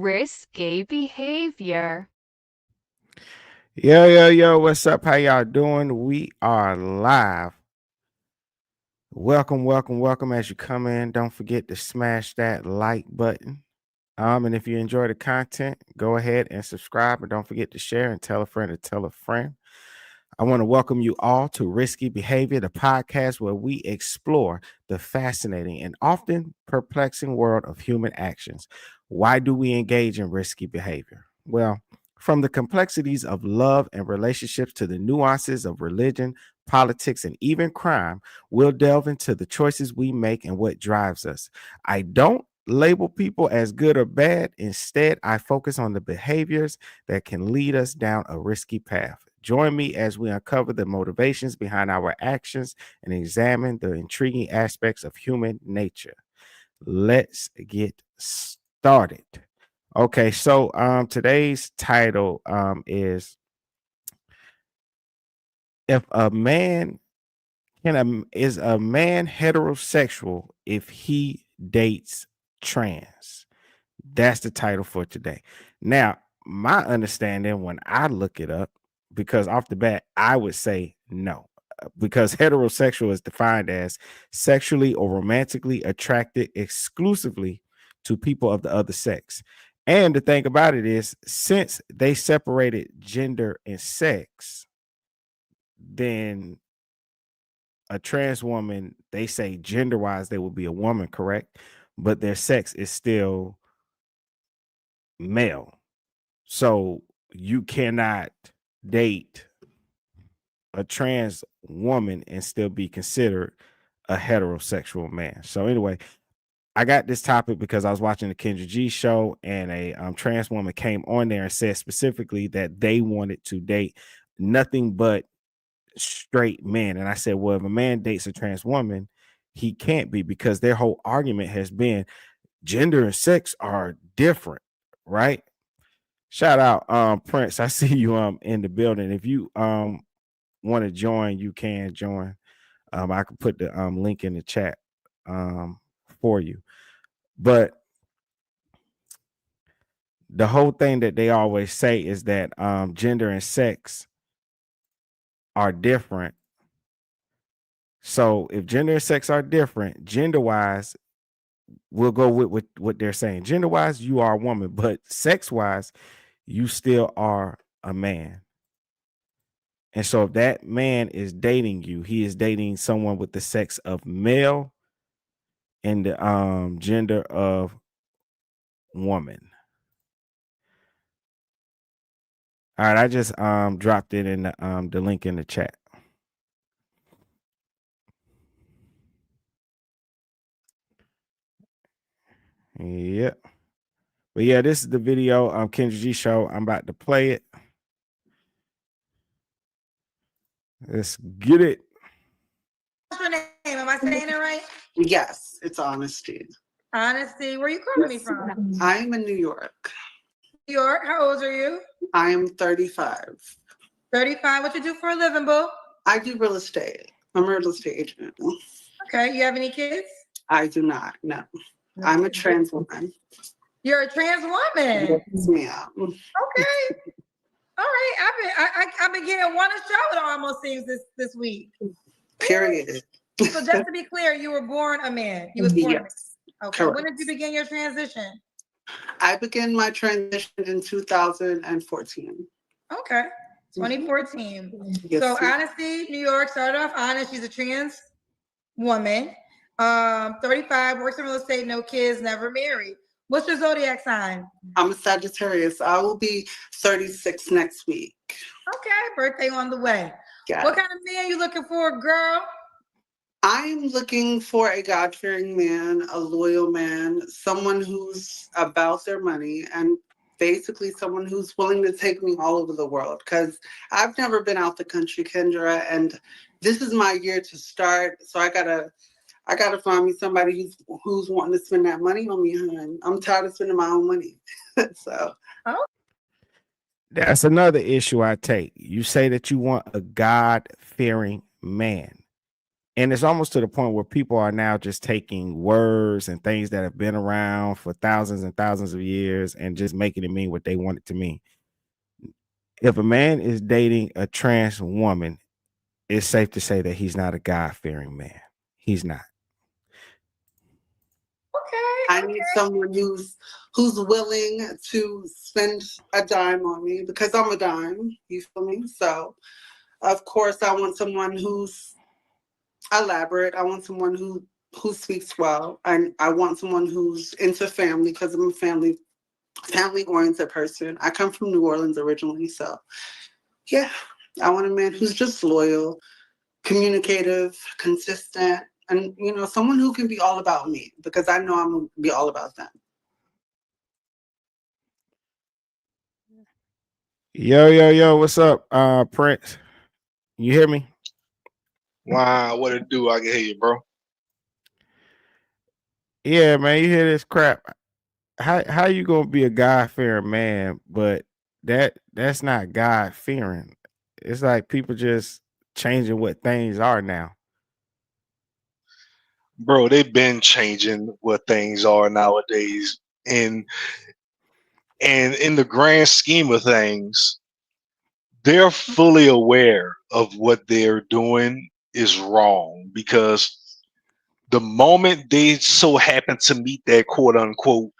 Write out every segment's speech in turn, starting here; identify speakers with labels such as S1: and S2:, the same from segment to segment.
S1: risky behavior.
S2: Yo, what's up? How y'all doing? We are live. Welcome as you come in. Don't forget to smash that like button. And if you enjoy the content, go ahead and subscribe and don't forget to share and tell a friend to tell a friend. I want to welcome you all to Risky Behavior, the podcast where we explore the fascinating and often perplexing world of human actions. Why do we engage in risky behavior? Well, from the complexities of love and relationships to the nuances of religion, politics, and even crime, we'll delve into the choices we make and what drives us. I don't label people as good or bad. Instead, I focus on the behaviors that can lead us down a risky path. Join me as we uncover the motivations behind our actions and examine the intriguing aspects of human nature. Let's get started. Okay, so today's title is if a man is a man heterosexual if he dates trans. That's the title for today. Now, my understanding when I look it up, because off the bat, I would say no, because heterosexual is defined as sexually or romantically attracted exclusively to people of the other sex. And the thing about it is, since they separated gender and sex, then a trans woman, they say gender wise, they will be a woman, correct? But their sex is still male. So you cannot date a trans woman and still be considered a heterosexual man. So anyway, I got this topic because I was watching the Kendra G show and a trans woman came on there and said specifically that they wanted to date nothing but straight men. And I said, well, if a man dates a trans woman, he can't be, because their whole argument has been gender and sex are different, right? Shout out Prince. I see you in the building. If you want to join, you can join. I can put the link in the chat for you. But the whole thing that they always say is that gender and sex are different. So if gender and sex are different, gender wise, we'll go with what they're saying. Gender wise, you are a woman, but sex wise, you still are a man. And so if that man is dating you, he is dating someone with the sex of male and the gender of woman. All right, I just dropped it in the link in the chat. Yeah. But yeah, this is the video Kendra G show. I'm about to play it. Let's get it.
S3: What's your name? Am I saying it right?
S4: Yes, it's Honesti.
S3: Honestly, where you calling me from?
S4: I'm in New York.
S3: New York. How old are you?
S4: I am 35.
S3: 35. What you do for a living, boo?
S4: I do real estate. I'm a real estate agent.
S3: Okay. You have any kids?
S4: I do not. No. I'm a trans woman.
S3: You're a trans woman.
S4: Yes, ma'am.
S3: Okay. All right. I've been getting one show. It almost seems this week.
S4: Period.
S3: So just to be clear, you were born a man. You was born.
S4: Yes.
S3: A man. Okay.
S4: Correct.
S3: When did you begin your transition?
S4: I began my transition in 2014.
S3: Okay. 2014.
S4: Yes,
S3: So
S4: ma'am.
S3: Honesty, New York, started off honest. She's a trans woman. 35, works in real estate, no kids, never married. What's your zodiac sign?
S4: I'm a Sagittarius. I will be 36 next week.
S3: Okay, birthday on the way.
S4: Yes.
S3: What kind of man you looking for, girl?
S4: I'm looking for a God-fearing man, a loyal man, someone who's about their money, and basically someone who's willing to take me all over the world, because I've never been out the country, Kendra, and this is my year to start. So I gotta find me somebody who's wanting to spend that money on me, hon. I'm tired of spending my own money. So
S2: That's another issue I take. You say that you want a God-fearing man. And it's almost to the point where people are now just taking words and things that have been around for thousands and thousands of years and just making it mean what they want it to mean. If a man is dating a trans woman, it's safe to say that he's not a God-fearing man. He's not.
S4: I need someone who's willing to spend a dime on me because I'm a dime. You feel me? So, of course, I want someone who's elaborate. I want someone who speaks well, and I want someone who's into family because I'm a family oriented person. I come from New Orleans originally, so yeah, I want a man who's just loyal, communicative, consistent, and someone who can be all about me because I know I'm gonna be all about them.
S2: Yo, what's up, Prince? You hear me?
S5: Wow, what it do? I can hear you, bro.
S2: Yeah, man, you hear this crap. How you gonna be a God-fearing man, but that's not God-fearing. It's like people just changing what things are now.
S5: Bro, they've been changing what things are nowadays. And in the grand scheme of things, they're fully aware of what they're doing is wrong because the moment they so happen to meet that quote unquote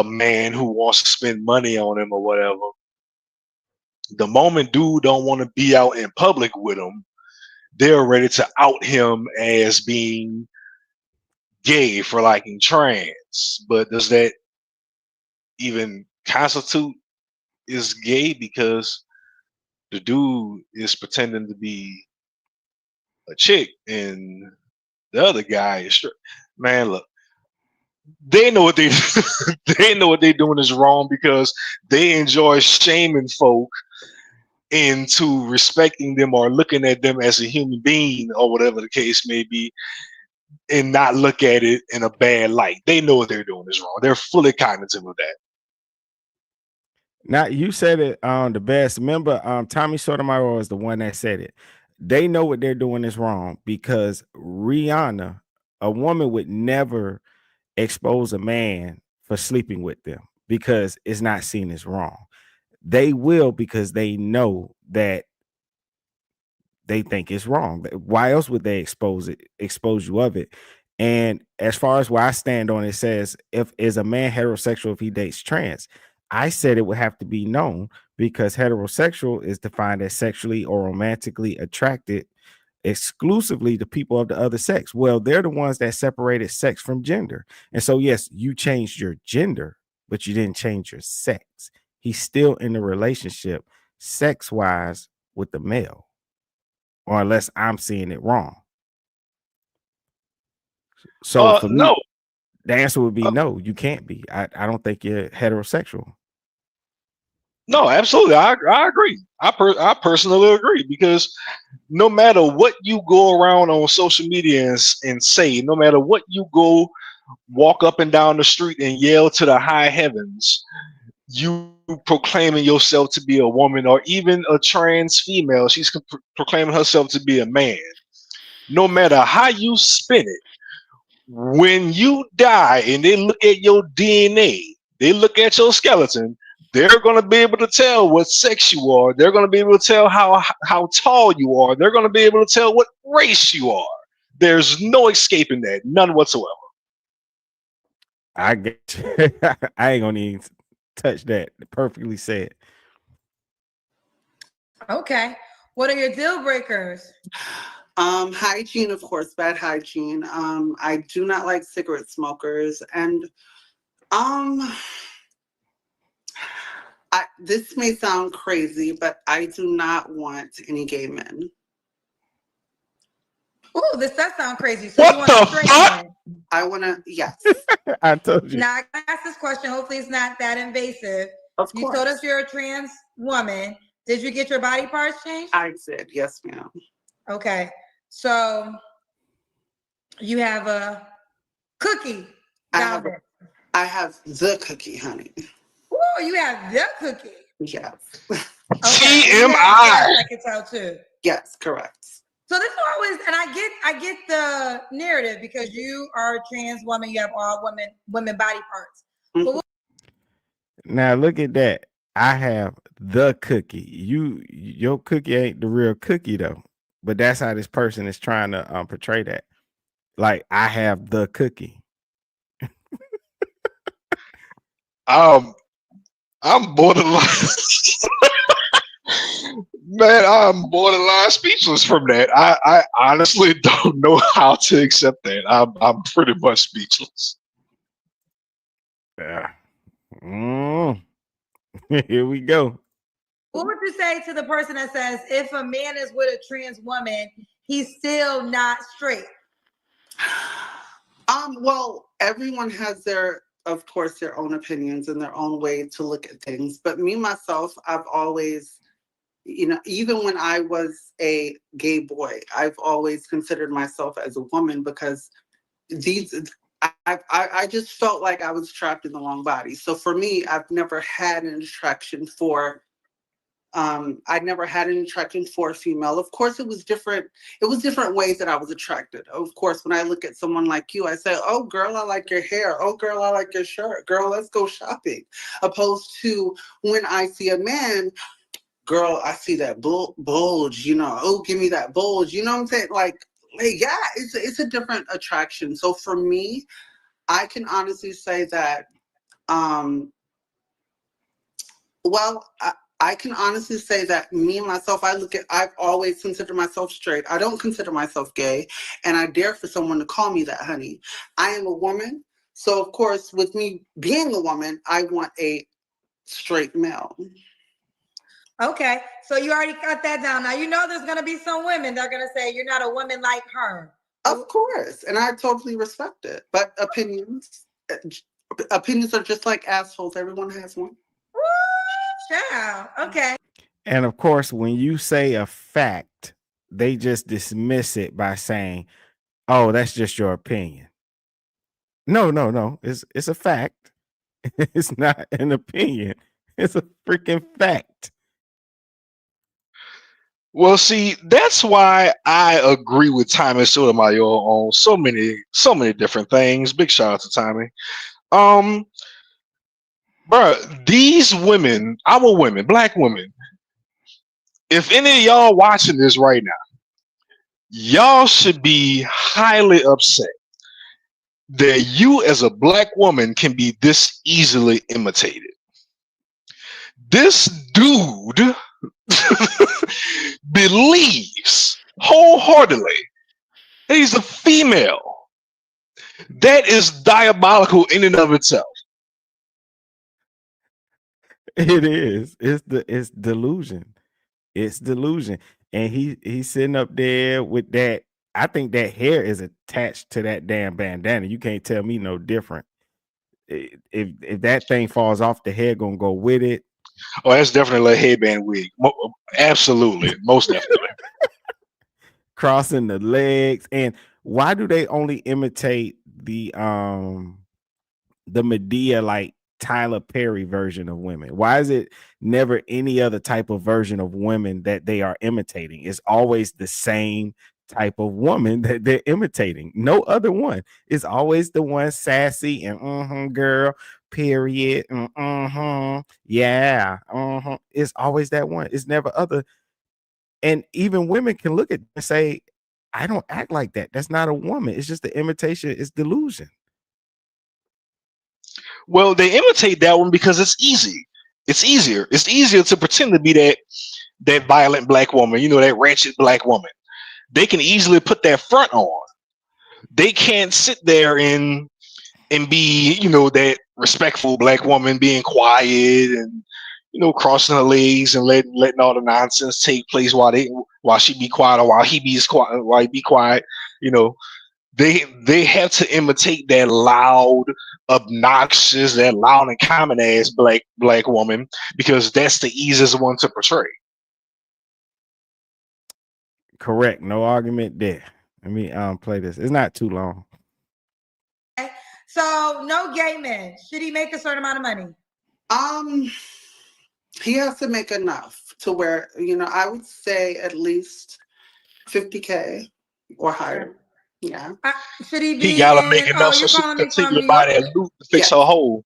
S5: man who wants to spend money on him or whatever, the moment dude don't want to be out in public with him, they're ready to out him as being gay for liking trans. But does that even constitute is gay because the dude is pretending to be a chick and the other guy is straight? Man, look, they know what they they know what they're doing is wrong because they enjoy shaming folk into respecting them or looking at them as a human being or whatever the case may be and not look at it in a bad light. They know what they're doing is wrong. They're fully cognitive of that.
S2: Now you said it the best. Remember, Tommy Sotomayor is the one that said it. They know what they're doing is wrong because Rihanna, a woman would never expose a man for sleeping with them because it's not seen as wrong. They will because they know that they think it's wrong. Why else would they expose you of it? And as far as where I stand on it, says if is a man heterosexual if he dates trans, I said it would have to be known because heterosexual is defined as sexually or romantically attracted exclusively to people of the other sex. Well, they're the ones that separated sex from gender. And so, yes, you changed your gender, but you didn't change your sex. He's still in the relationship sex wise with the male, or unless I'm seeing it wrong. So for me,
S5: No.
S2: the answer would be no, you can't be. I don't think you're heterosexual.
S5: No, absolutely. I agree. I personally agree because no matter what you go around on social media and say, no matter what you go walk up and down the street and yell to the high heavens, you proclaiming yourself to be a woman or even a trans female, she's proclaiming herself to be a man. No matter how you spin it, when you die and they look at your DNA, they look at your skeleton, they're going to be able to tell what sex you are. They're going to be able to tell how tall you are. They're going to be able to tell what race you are. There's no escaping that, none whatsoever.
S2: I get you. I ain't gonna even touch that. Perfectly said.
S3: Okay. What are your deal breakers?
S4: Hygiene, of course, bad hygiene. I do not like cigarette smokers, and this may sound crazy, but I do not want any gay men.
S3: Oh, this does sound crazy. So
S5: What
S3: you want a straight man?
S4: I want to, yes.
S2: I told you.
S3: Now I can ask this question. Hopefully, it's not that invasive.
S4: Of
S3: You
S4: course.
S3: told us you're a trans woman. Did you get your body parts changed?
S4: I did, yes, ma'am.
S3: Okay, so you have a cookie down there.
S4: I have the cookie, honey.
S3: Oh, you have the cookie.
S4: Yes.
S3: Okay.
S5: TMI.
S3: I can tell too.
S4: Yes, correct.
S3: So this is always, and I get the narrative because you are a trans woman, you have all women body parts. But
S2: Now look at that. I have the cookie. Your cookie ain't the real cookie though. But that's how this person is trying to portray that. Like I have the cookie.
S5: I'm borderline. Man, I'm borderline speechless from that. I honestly don't know how to accept that. I'm pretty much speechless.
S2: Yeah. Here we go.
S3: what would you say to the person that says if a man is with a trans woman, he's still not straight?
S4: Well, everyone has of course, their own opinions and their own way to look at things. But me, myself, I've always, even when I was a gay boy, I've always considered myself as a woman because I just felt like I was trapped in the wrong body. So for me, I've never had an attraction for I never had an attraction for a female. Of course, it was different. It was different ways that I was attracted. Of course, when I look at someone like you, I say, "Oh, girl, I like your hair. Oh, girl, I like your shirt. Girl, let's go shopping." Opposed to when I see a man, girl, I see that bulge. Oh, give me that bulge. You know what I'm saying? Like, yeah, it's a different attraction. So for me, I can honestly say that. Well, I can honestly say that me, myself, I've always considered myself straight. I don't consider myself gay, and I dare for someone to call me that, honey. I am a woman, so of course, with me being a woman, I want a straight male.
S3: Okay, so you already got that down. Now, there's going to be some women that are going to say you're not a woman like her.
S4: Of course, and I totally respect it. But opinions are just like assholes. Everyone has one.
S3: Yeah. Okay.
S2: And of course, when you say a fact, they just dismiss it by saying, "Oh, that's just your opinion." No. It's a fact. It's not an opinion. It's a freaking fact.
S5: Well, see, that's why I agree with Tommy Sotomayor on so many different things. Big shout out to Tommy. Bro, these women, our women, black women, if any of y'all watching this right now, y'all should be highly upset that you as a black woman can be this easily imitated. This dude believes wholeheartedly that he's a female. That is diabolical in and of itself.
S2: It is. It's delusion. It's delusion. And he's sitting up there with that. I think that hair is attached to that damn bandana. You can't tell me no different. If that thing falls off, the hair gonna go with it.
S5: Oh, that's definitely a headband wig. Absolutely, most definitely.
S2: Crossing the legs. And why do they only imitate the Medea like Tyler Perry version of women? Why is it never any other type of version of women that they are imitating? It's always the same type of woman that they're imitating. No other one. It's always the one sassy and girl, period. Yeah. It's always that one. It's never other. And even women can look at and say, I don't act like that. That's not a woman. It's just the imitation. It's delusion.
S5: Well, they imitate that one because it's easy. It's easier. It's easier to pretend to be that violent black woman, that ratchet black woman. They can easily put that front on. They can't sit there and be, that respectful black woman being quiet and crossing her legs and letting all the nonsense take place while she be quiet or while he be quiet. They have to imitate that loud, obnoxious, that loud and common ass black woman because that's the easiest one to portray.
S2: Correct. No argument there. Let me play this. It's not too long.
S3: Okay. So no gay man. Should he make a certain amount of money?
S4: He has to make enough to where, I would say at least $50K or higher. Yeah.
S3: Should he be
S5: He gotta
S3: in,
S5: make enough so
S3: you're
S5: she
S3: calling
S5: can
S3: me from
S5: continue
S3: New
S5: to buy
S3: York?
S5: that loot to fix
S4: Yes.
S5: her hole.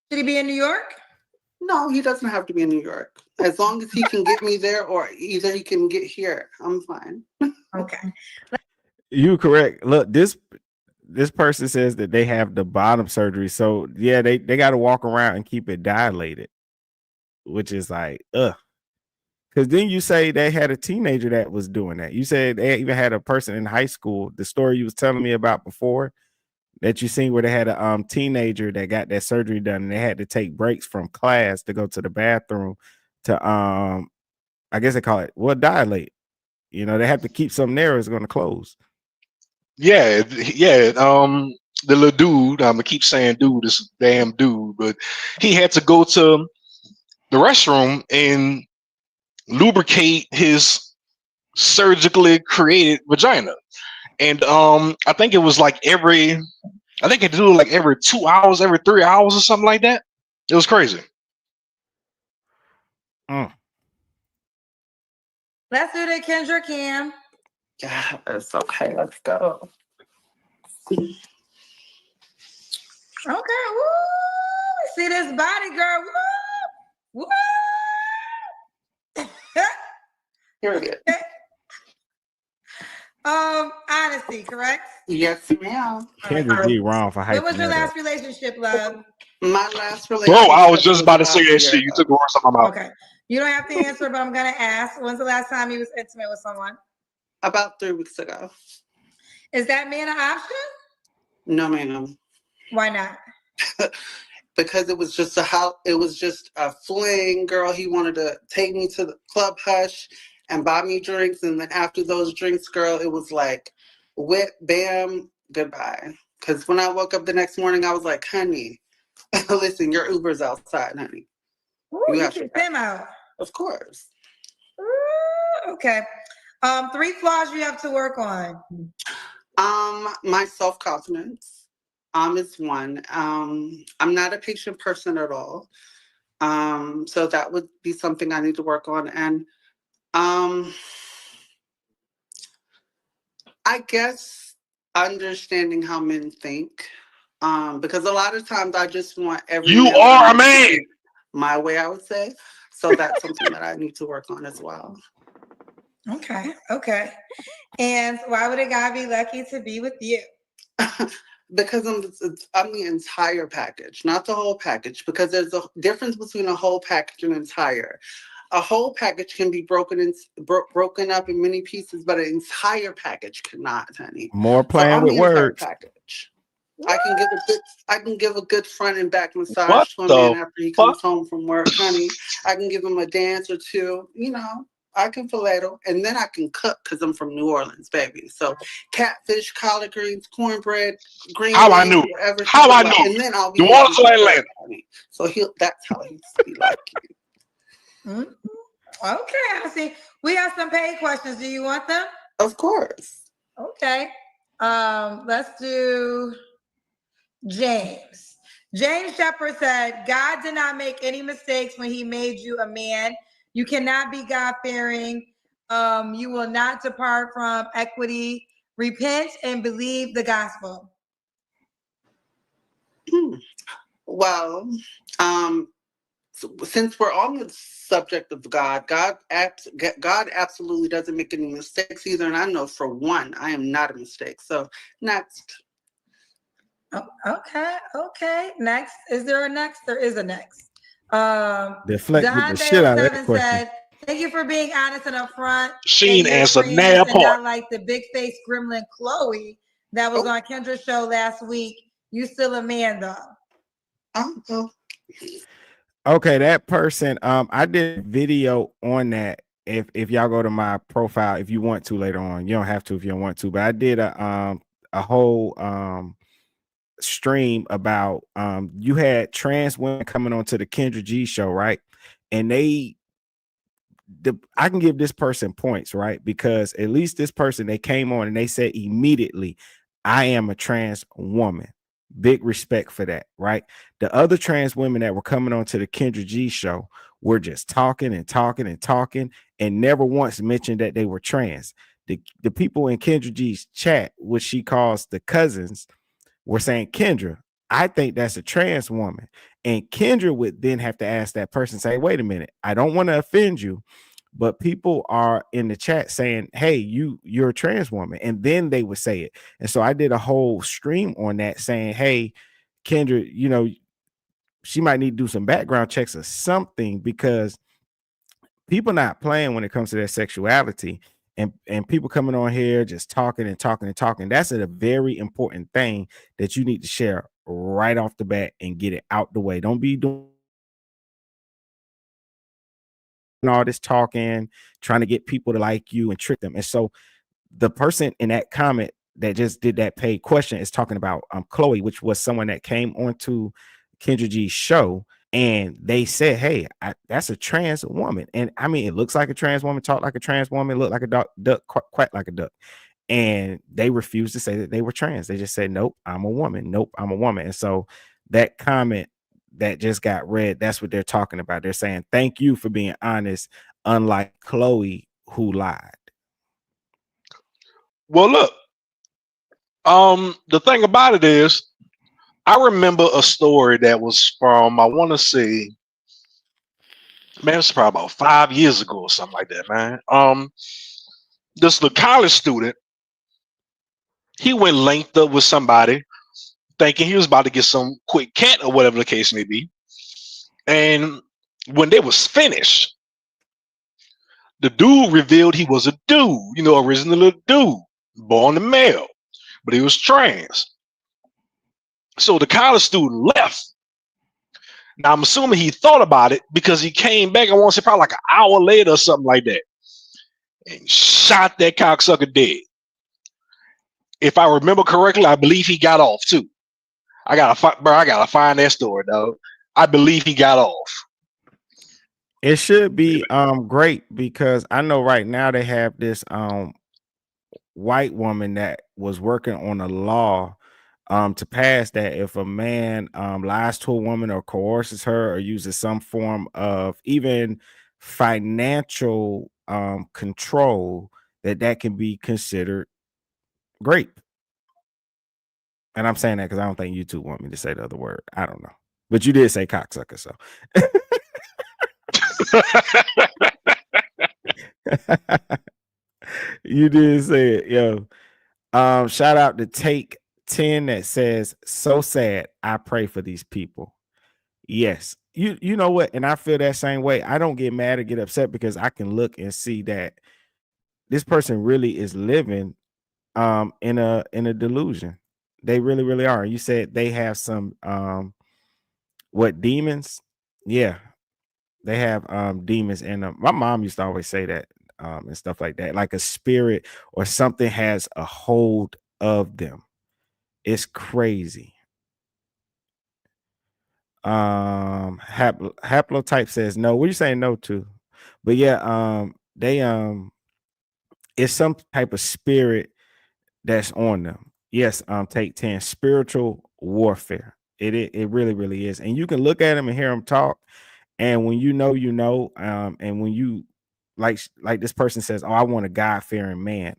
S3: Should he be in New York?
S4: No, he doesn't have to be in New York. As long as he can get me there, or either he can get here, I'm fine.
S3: Okay.
S2: You correct. Look, this person says that they have the bottom surgery, so yeah, they got to walk around and keep it dilated, which is like, ugh. Because then you say they had a teenager that was doing that. You said they even had a person in high school. The story you was telling me about before that you seen where they had a teenager that got that surgery done, and they had to take breaks from class to go to the bathroom to I guess they call it dilate. You know, they have to keep something there. It's going to close.
S5: Yeah. The little dude, I'm gonna keep saying dude, this damn dude, but he had to go to the restroom and lubricate his surgically created vagina. And I think it was like I think it do like every 2 hours, every 3 hours or something like that. It was crazy.
S3: Let's do the Kendra Cam.
S4: Yeah, it's okay. Let's go.
S3: Okay. Woo! See this body, girl. Woo! Woo!
S4: Period.
S3: Honesty, correct?
S4: Yes, ma'am.
S2: Kendra G wrong for hyping.
S3: When was your
S2: that
S3: last
S2: up.
S3: relationship, love?
S4: My last relationship.
S5: Bro, I was just about to say
S4: last
S5: that shit.
S4: year
S5: You
S4: ago.
S5: took the words out of my mouth.
S3: Okay. You don't have to answer, but I'm gonna ask. When's the last time you was intimate with someone?
S4: About 3 weeks ago.
S3: Is that man an option?
S4: No, ma'am.
S3: Why not?
S4: Because it was just a fling, girl. He wanted to take me to the club hush and buy me drinks, and then after those drinks, girl, it was like whip, bam, goodbye. Because when I woke up the next morning, I was like, honey, listen, your Uber's outside, honey.
S3: Ooh, you kicked him out.
S4: Of course.
S3: Ooh, okay. 3 flaws you have to work on.
S4: My self-confidence. Is one. I'm not a patient person at all. So that would be something I need to work on. And I guess understanding how men think. Because a lot of times I just want every
S5: You
S4: male
S5: are a
S4: to
S5: man.
S4: think my way, I would say. So that's something that I need to work on as well.
S3: Okay. And why would a guy be lucky to be with you?
S4: Because I'm the entire package, not the whole package, because there's a difference between a whole package and entire. A whole package can be broken up in many pieces, but an entire package cannot, honey.
S2: More playing
S4: so I'm
S2: with
S4: the entire
S2: words.
S4: package. I can give a good front and back massage to a man after he comes home from work, honey. I can give him a dance or two, you know. I can filet-o, and then I can cook because I'm from New Orleans, baby. So catfish, collard greens, cornbread, green
S5: How I
S4: beans,
S5: knew.
S4: whatever.
S5: How I knew.
S4: And then I'll be
S5: You want to Atlanta.
S4: So that's how he be like you.
S3: Mm-hmm. Okay, I see. We have some paid questions. Do you want them?
S4: Of course.
S3: Okay. Let's do James. James Shepard said, God did not make any mistakes when he made you a man. You cannot be God-fearing. You will not depart from equity. Repent and believe the gospel.
S4: Well, since we're on the subject of God absolutely doesn't make any mistakes either. And I know for one, I am not a mistake. So next.
S3: Oh, okay. Next. Is there a next? There is a next.
S2: Deflect with the shit out of that question.
S3: Said, thank you for being honest and upfront.
S5: She ain't answered that part.
S3: Not like the big face gremlin Chloe that was on Kendra's show last week. You still a man though.
S2: Okay, that person. I did a video on that. If y'all go to my profile, if you want to later on, you don't have to if you don't want to. But I did a whole stream about you had trans women coming onto the Kendra G show, right? And I can give this person points, right? Because at least this person, they came on and they said immediately, I am a trans woman. Big respect for that, right? The other trans women that were coming on to the Kendra G show were just talking and never once mentioned that they were trans. the people in Kendra G's chat, which she calls the cousins, were saying, Kendra, I think that's a trans woman. And Kendra would then have to ask that person, say, wait a minute, I don't want to offend you, but people are in the chat saying, hey, you're a trans woman. And then they would say it. And so I did a whole stream on that saying, hey, Kendra, you know, she might need to do some background checks or something, because people not playing when it comes to their sexuality, and people coming on here just talking and talking and talking. That's a very important thing that you need to share right off the bat and get it out the way. Don't be doing all this talking, trying to get people to like you and trick them. And so the person in that comment that just did that paid question is talking about Chloe, which was someone that came onto Kendra G's show, and they said, hey, that's a trans woman. And I mean, it looks like a trans woman, talk like a trans woman, look like a duck, quack like a duck. And they refused to say that they were trans. They just said, nope, I'm a woman. Nope, I'm a woman. And so that comment that just got read, that's what they're talking about. They're saying, thank you for being honest, unlike Chloe, who lied.
S5: Well, look, the thing about it is, I remember a story that was from, I want to say, man, it's probably about 5 years ago or something like that, man. The college student, he went linked up with somebody thinking he was about to get some quick cat or whatever the case may be. And when they was finished, the dude revealed he was a dude, you know, originally a dude, born a male, but he was trans. So the college student left. Now I'm assuming he thought about it, because he came back, I want to say probably like an hour later or something like that, and shot that cocksucker dead. If I remember correctly, I believe he got off too. I gotta find that story, though. I believe he got off.
S2: It should be great, because I know right now they have this white woman that was working on a law to pass that if a man lies to a woman or coerces her or uses some form of even financial control, that can be considered rape. And I'm saying that because I don't think YouTube want me to say the other word. I don't know, but you did say cocksucker, so. You did say it, yo. Shout out to Take 10 that says, so sad. I pray for these people. Yes, you know what, and I feel that same way. I don't get mad or get upset, because I can look and see that this person really is living in a delusion. They really, really are. You said they have some what, demons? Yeah, they have demons in them. My mom used to always say that and stuff like that, like a spirit or something has a hold of them. It's crazy. Haplotype says no. What are you saying no to? But yeah, they it's some type of spirit that's on them. Yes, take 10, spiritual warfare. It really, really is. And you can look at them and hear them talk. And when you know, and when you like this person says, oh, I want a God-fearing man.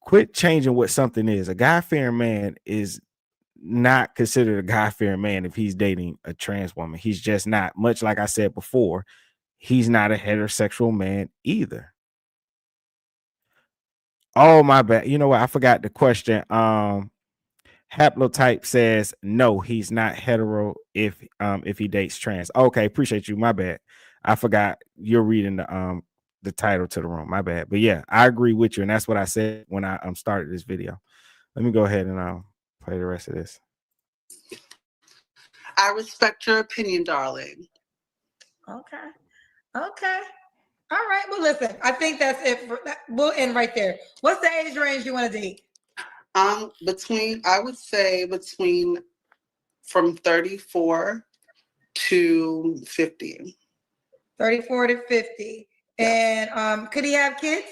S2: Quit changing what something is. A God-fearing man is not considered a God-fearing man if he's dating a trans woman. He's just not. Much like I said before, he's not a heterosexual man either. Oh, my bad. You know what? I forgot the question. Haplotype says no, he's not hetero if he dates trans. Okay, appreciate you. My bad. I forgot you're reading the title to the room. My bad. But yeah, I agree with you, and that's what I said when I started this video. Let me go ahead and play the rest of this.
S4: I respect your opinion, darling.
S3: Okay. All right. Well, listen, I think that's it. We'll end right there. What's the age range you want to date?
S4: I would say between from 34 to 50.
S3: 34 to 50. Yes. And could he have kids?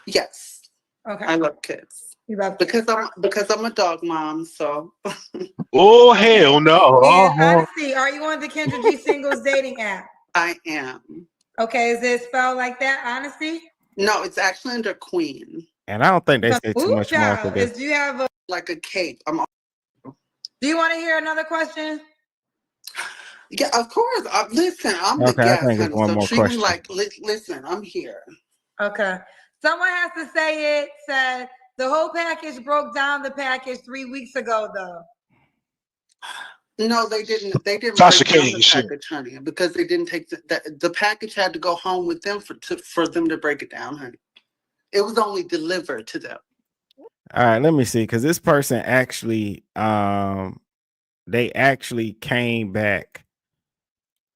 S4: Yes.
S3: Okay.
S4: I love kids.
S3: You love kids.
S4: Because I'm a dog mom, so.
S5: Oh, hell no.
S3: And Honesti, are you on the Kendra G singles dating app?
S4: I am.
S3: Okay, is it spelled like that, Honesti?
S4: No, it's actually under queen.
S2: And I don't think they say too
S3: Ooh,
S2: much more to
S3: child,
S2: this.
S3: do you have
S4: Like a cape.
S3: do you want to hear another question?
S4: Yeah, of course. Listen, I'm
S2: Okay,
S4: the
S2: I
S4: guest,
S2: think it's
S4: honey.
S2: one
S4: So
S2: more
S4: treat me
S2: question.
S4: like, listen, I'm here.
S3: Okay. Someone has to say it. Said the whole package broke down the package 3 weeks ago, though.
S4: No, they didn't. They didn't
S5: Tasha
S4: break down
S5: King,
S4: the
S5: shit.
S4: package, honey, because they didn't take the package had to go home with them for them to break it down, honey. It was only delivered to them.
S2: All right, let me see, because this person actually, they actually came back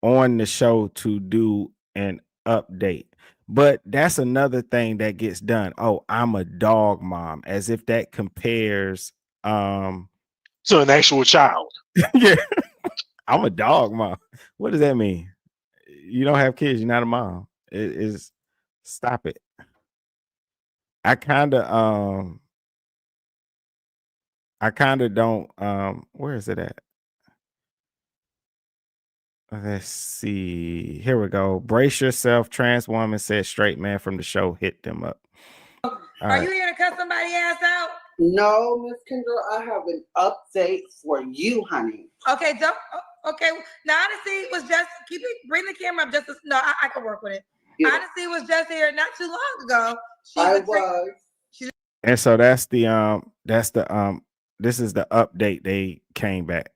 S2: on the show to do an update. But that's another thing that gets done. Oh, I'm a dog mom, as if that compares.
S5: To an actual child.
S2: Yeah, I'm a dog mom. What does that mean? You don't have kids, you're not a mom. It is stop it. I kind of don't where is it at? Let's see. Here we go. Brace yourself. Trans woman said straight man from the show hit them up.
S3: Are you here to cut somebody ass out?
S4: No, Miss Kendra, I have an update for you, honey.
S3: Okay, don't. Okay, now Honesti was just bring the camera up. No, I can work with it. Yeah. Honesti was just here not too long ago.
S2: And so that's the this is the update. They came back.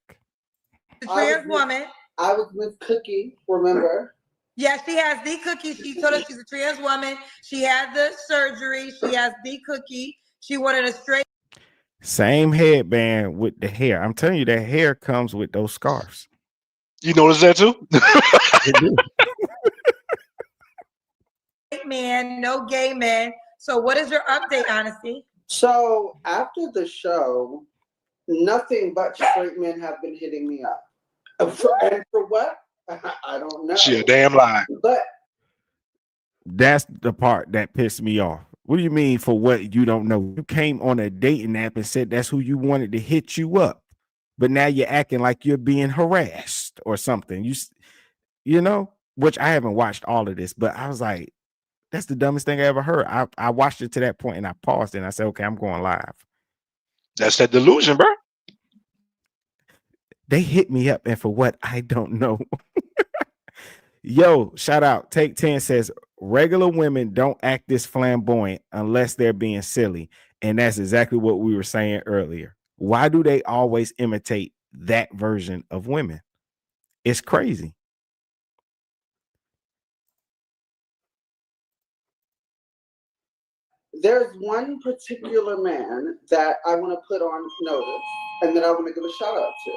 S3: The trans woman.
S4: I was with Cookie, remember?
S3: Yeah, she has the cookie. She told us she's a trans woman. She had the surgery. She has the cookie. She wanted a straight.
S2: Same headband with the hair. I'm telling you, that hair comes with those scarves.
S5: You notice that too?
S3: Man, no gay men. So what is your update, Honesti?
S4: So after the show, nothing but straight men have been hitting me up. And for what? I don't know.
S5: She a damn lie.
S4: But
S2: that's the part that pissed me off. What do you mean for what you don't know? You came on a dating app and said that's who you wanted to hit you up, but now you're acting like you're being harassed or something. You know, which I haven't watched all of this, but I was like, that's the dumbest thing I ever heard. I watched it to that point and I paused and I said, okay, I'm going live.
S5: That's that delusion, bro.
S2: They hit me up and for what? I don't know. Yo, shout out. Take 10 says regular women don't act this flamboyant unless they're being silly. And that's exactly what we were saying earlier. Why do they always imitate that version of women? It's crazy.
S4: There's one particular man that I want to put on notice and that I want to give a shout out to.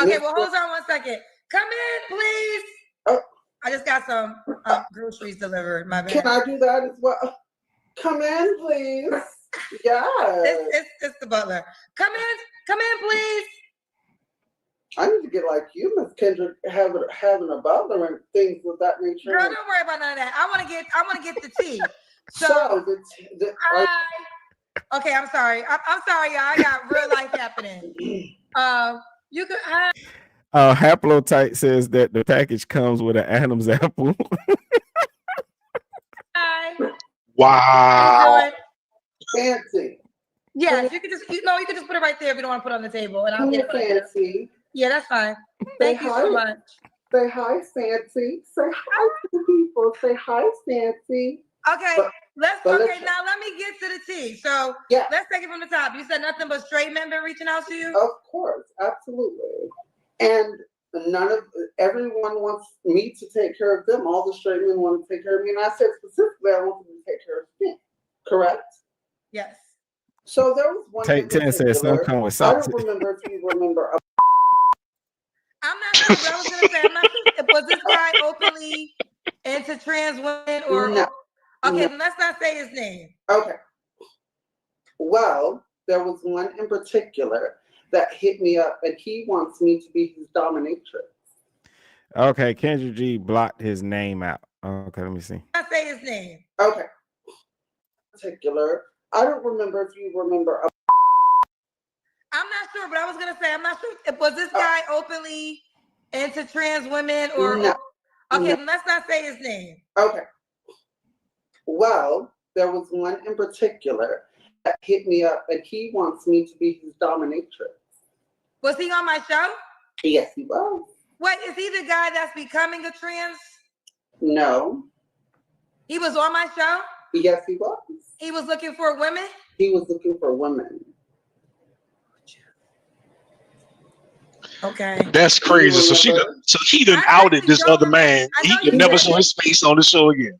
S3: Okay, well, hold on 1 second. Come in, please.
S4: Oh.
S3: I just got some groceries delivered. My bad.
S4: Can I do that as well? Come in, please. Yes.
S3: It's the butler. Come in, please.
S4: I need to get like you, Miss Kendra, having a butler and things of that nature.
S3: Girl, don't worry about none of that. I want to get the tea.
S4: So
S3: okay, I'm sorry. I'm sorry, y'all. I got real life happening. You could have.
S2: Haplotype says that the package comes with an Adam's apple.
S3: Hi.
S5: Wow.
S4: Fancy.
S3: Yes, you could just put it right there if you don't want to put it on the table, and I'll get it.
S4: Fancy.
S3: Yeah, that's fine. Thank you so much.
S4: Say hi, Fancy. Say hi to the people. Say hi, Fancy.
S3: Okay, now let me get to the tea. So let's take it from the top. You said nothing but straight men been reaching out to you?
S4: Of course, absolutely. And everyone wants me to take care of them. All the straight men want to take care of me. And I said specifically I want them to take care of me. Correct?
S3: Yes.
S4: So there was one.
S2: Take 10 says some come with
S4: I
S2: sauce.
S4: don't remember if you remember.
S3: I'm not sure what I was gonna say. I'm not sure. Was this guy openly into trans women or
S4: no?
S3: Okay, then let's not say his name.
S4: Okay. Well, there was one in particular that hit me up, and he wants me to be his dominatrix.
S2: Okay, Kendra G blocked his name out. Okay, let me see.
S3: Let's say his name.
S4: Okay. Particular. I don't remember if you remember.
S3: I'm not sure, but I was gonna say I'm not sure. Was this guy openly into trans women or?
S4: No.
S3: Okay, then let's not say his name.
S4: Okay. Well, there was one in particular that hit me up, and he wants me to be his dominatrix.
S3: Was he on my show?
S4: Yes, he was.
S3: What, is he the guy that's becoming a trans?
S4: No.
S3: He was on my show?
S4: Yes, he was.
S3: He was looking for women?
S4: He was looking for women.
S3: Okay.
S5: That's crazy. So he done outed this other man. He could never show his face on the show again.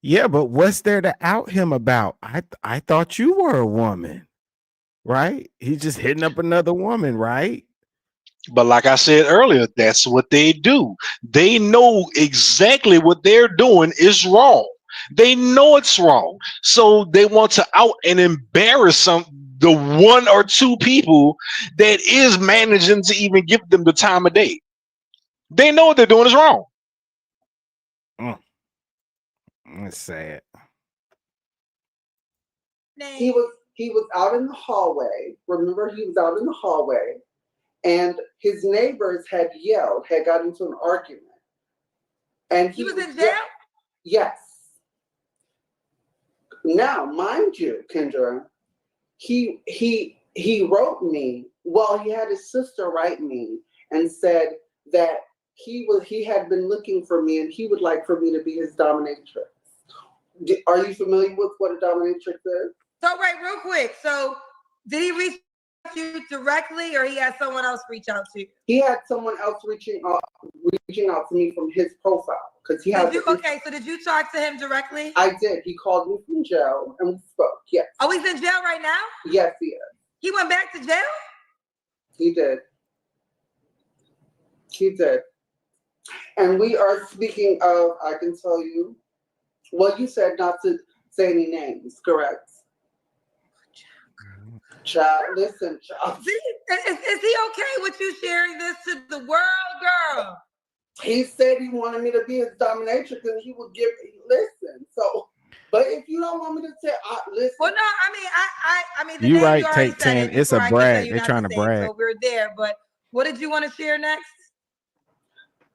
S2: Yeah, but what's there to out him about? I thought you were a woman, right? He's just hitting up another woman, right?
S5: But like I said earlier, that's what they do. They know exactly what they're doing is wrong. They know it's wrong. So they want to out and embarrass the one or two people that is managing to even give them the time of day. They know what they're doing is wrong.
S2: That's sad.
S4: He was out in the hallway. Remember, he was out in the hallway, and his neighbors had got into an argument. And
S3: he was in jail?
S4: Yes. Now, mind you, Kendra, he wrote me. Well, he had his sister write me and said that he had been looking for me and he would like for me to be his dominatrix. Are you familiar with what a dominatrix is?
S3: So, right, real quick. So, did he reach out to you directly, or he had someone else reach out to you?
S4: He had someone else reaching out to me from his profile because he has.
S3: Okay, so did you talk to him directly?
S4: I did. He called me from jail and we spoke. Yes.
S3: Oh, he's in jail right now?
S4: Yes, he is.
S3: He went back to jail?
S4: He did. He did. And we are speaking of, I can tell you, well, you said not to say any names, correct? Child, listen, child.
S3: Is he okay with you sharing this to the world, girl?
S4: He said he wanted me to be his dominatrix and he would listen. So, but if you don't want me to say, listen.
S3: Well, no, I mean,
S2: you right, take 10. It's a brag. They're trying to brag.
S3: So we're there, but what did you want to share next?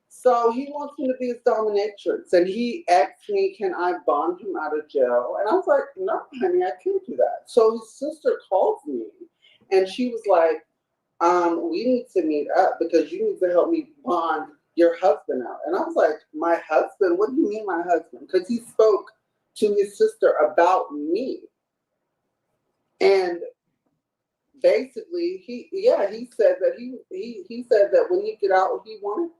S4: So he wants me to be his dominatrix, and he asked me, can I bond him out of jail? And I was like, no, honey, I can't do that. So his sister called me, and she was like, we need to meet up because you need to help me bond your husband out. And I was like, my husband? What do you mean my husband? Because he spoke to his sister about me. And basically, he said that he said that when he get out, he wanted me.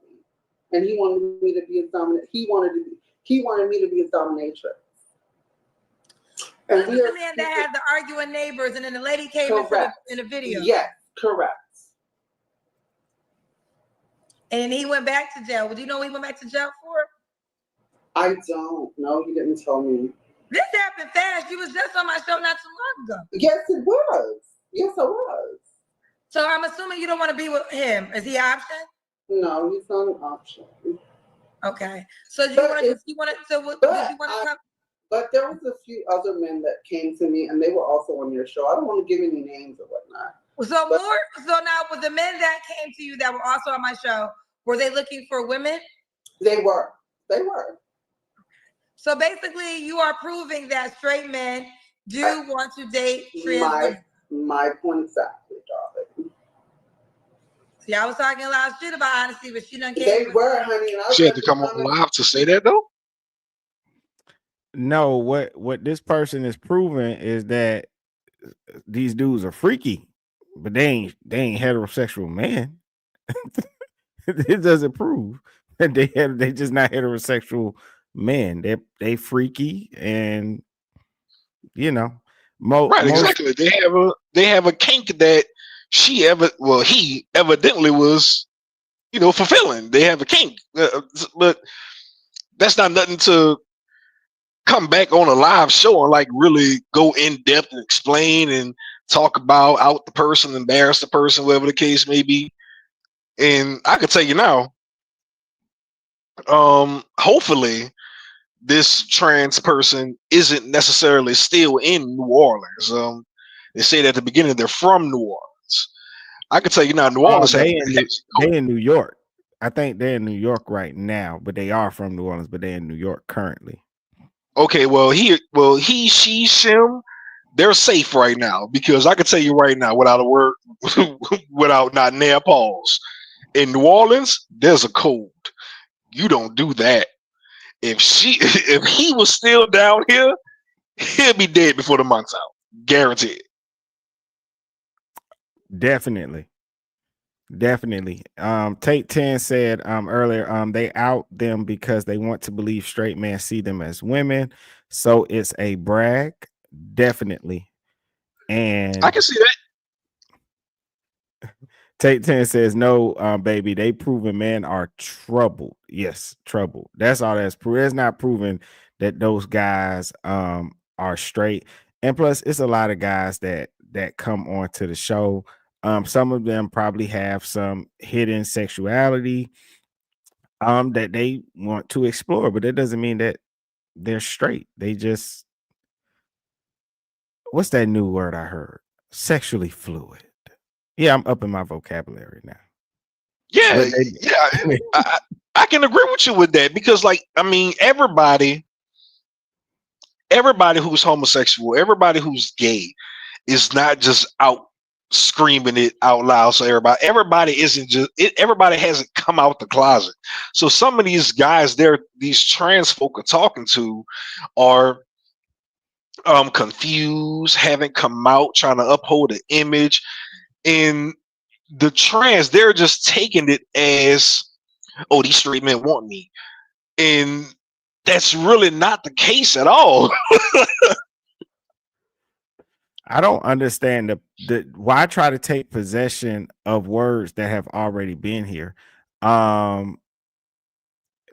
S4: And he wanted me to be his dominant. He wanted me to be his dominatrix. And
S3: this is the man that had the arguing neighbors, and then the lady came in the video.
S4: Yes, correct.
S3: And he went back to jail. Do you know what he went back to jail for?
S4: I don't know. He didn't tell me.
S3: This happened fast. You was just on my show not too long ago.
S4: Yes, it was. Yes, I was.
S3: So I'm assuming you don't want to be with him. Is he an option?
S4: No, he's not an option.
S3: Okay. So did you want to come?
S4: But there was a few other men that came to me, and they were also on your show. I don't want to give any names or whatnot.
S3: So now, with the men that came to you that were also on my show, were they looking for women?
S4: They were.
S3: So basically, you are proving that straight men do want to date trans women.
S4: My point exactly, darling.
S3: See, I was talking a lot of shit about honesty, but she done came.
S4: They were, honey. And
S5: she had to come on live to say that, though?
S2: No, what this person is proving is that these dudes are freaky, but they ain't heterosexual men. It doesn't prove that they just not heterosexual men. They freaky, and
S5: right, exactly. They have a kink that he evidently was, fulfilling. They have a kink, but that's not nothing to come back on a live show and like really go in depth and explain and talk about out the person, embarrass the person, whatever the case may be. And I can tell you now, hopefully this trans person isn't necessarily still in New Orleans. They said at the beginning they're from New Orleans. I can tell you now, New Orleans.
S2: They in New York. I think they're in New York right now, but they are from New Orleans, but they're in New York currently.
S5: Okay, he, she, shim, they're safe right now because I can tell you right now, without a word, without not near pause, in New Orleans, there's a code. You don't do that. If he was still down here, he'll be dead before the month's out, guaranteed.
S2: Definitely. Definitely. Tate 10 said earlier, they out them because they want to believe straight men see them as women. So it's a brag. Definitely. And
S5: I can see that.
S2: Tate 10 says, no, baby, they proven men are troubled. Yes, troubled. That's all that's proven. It's not proven that those guys are straight. And plus, it's a lot of guys that come onto the show. Some of them probably have some hidden sexuality that they want to explore, but it doesn't mean that they're straight. They just, what's that new word I heard? Sexually fluid. Yeah, I'm upping my vocabulary now.
S5: Yeah,
S2: But
S5: yeah. I can agree with you with that because, like, I mean, everybody who's homosexual, everybody who's gay, is not just out screaming it out loud. So everybody isn't just everybody hasn't come out the closet. So some of these guys, these trans folk are talking to, are confused, haven't come out, trying to uphold an image, and the trans, they're just taking it as, oh, these straight men want me, and that's really not the case at all.
S2: I don't understand the why try to take possession of words that have already been here. Um,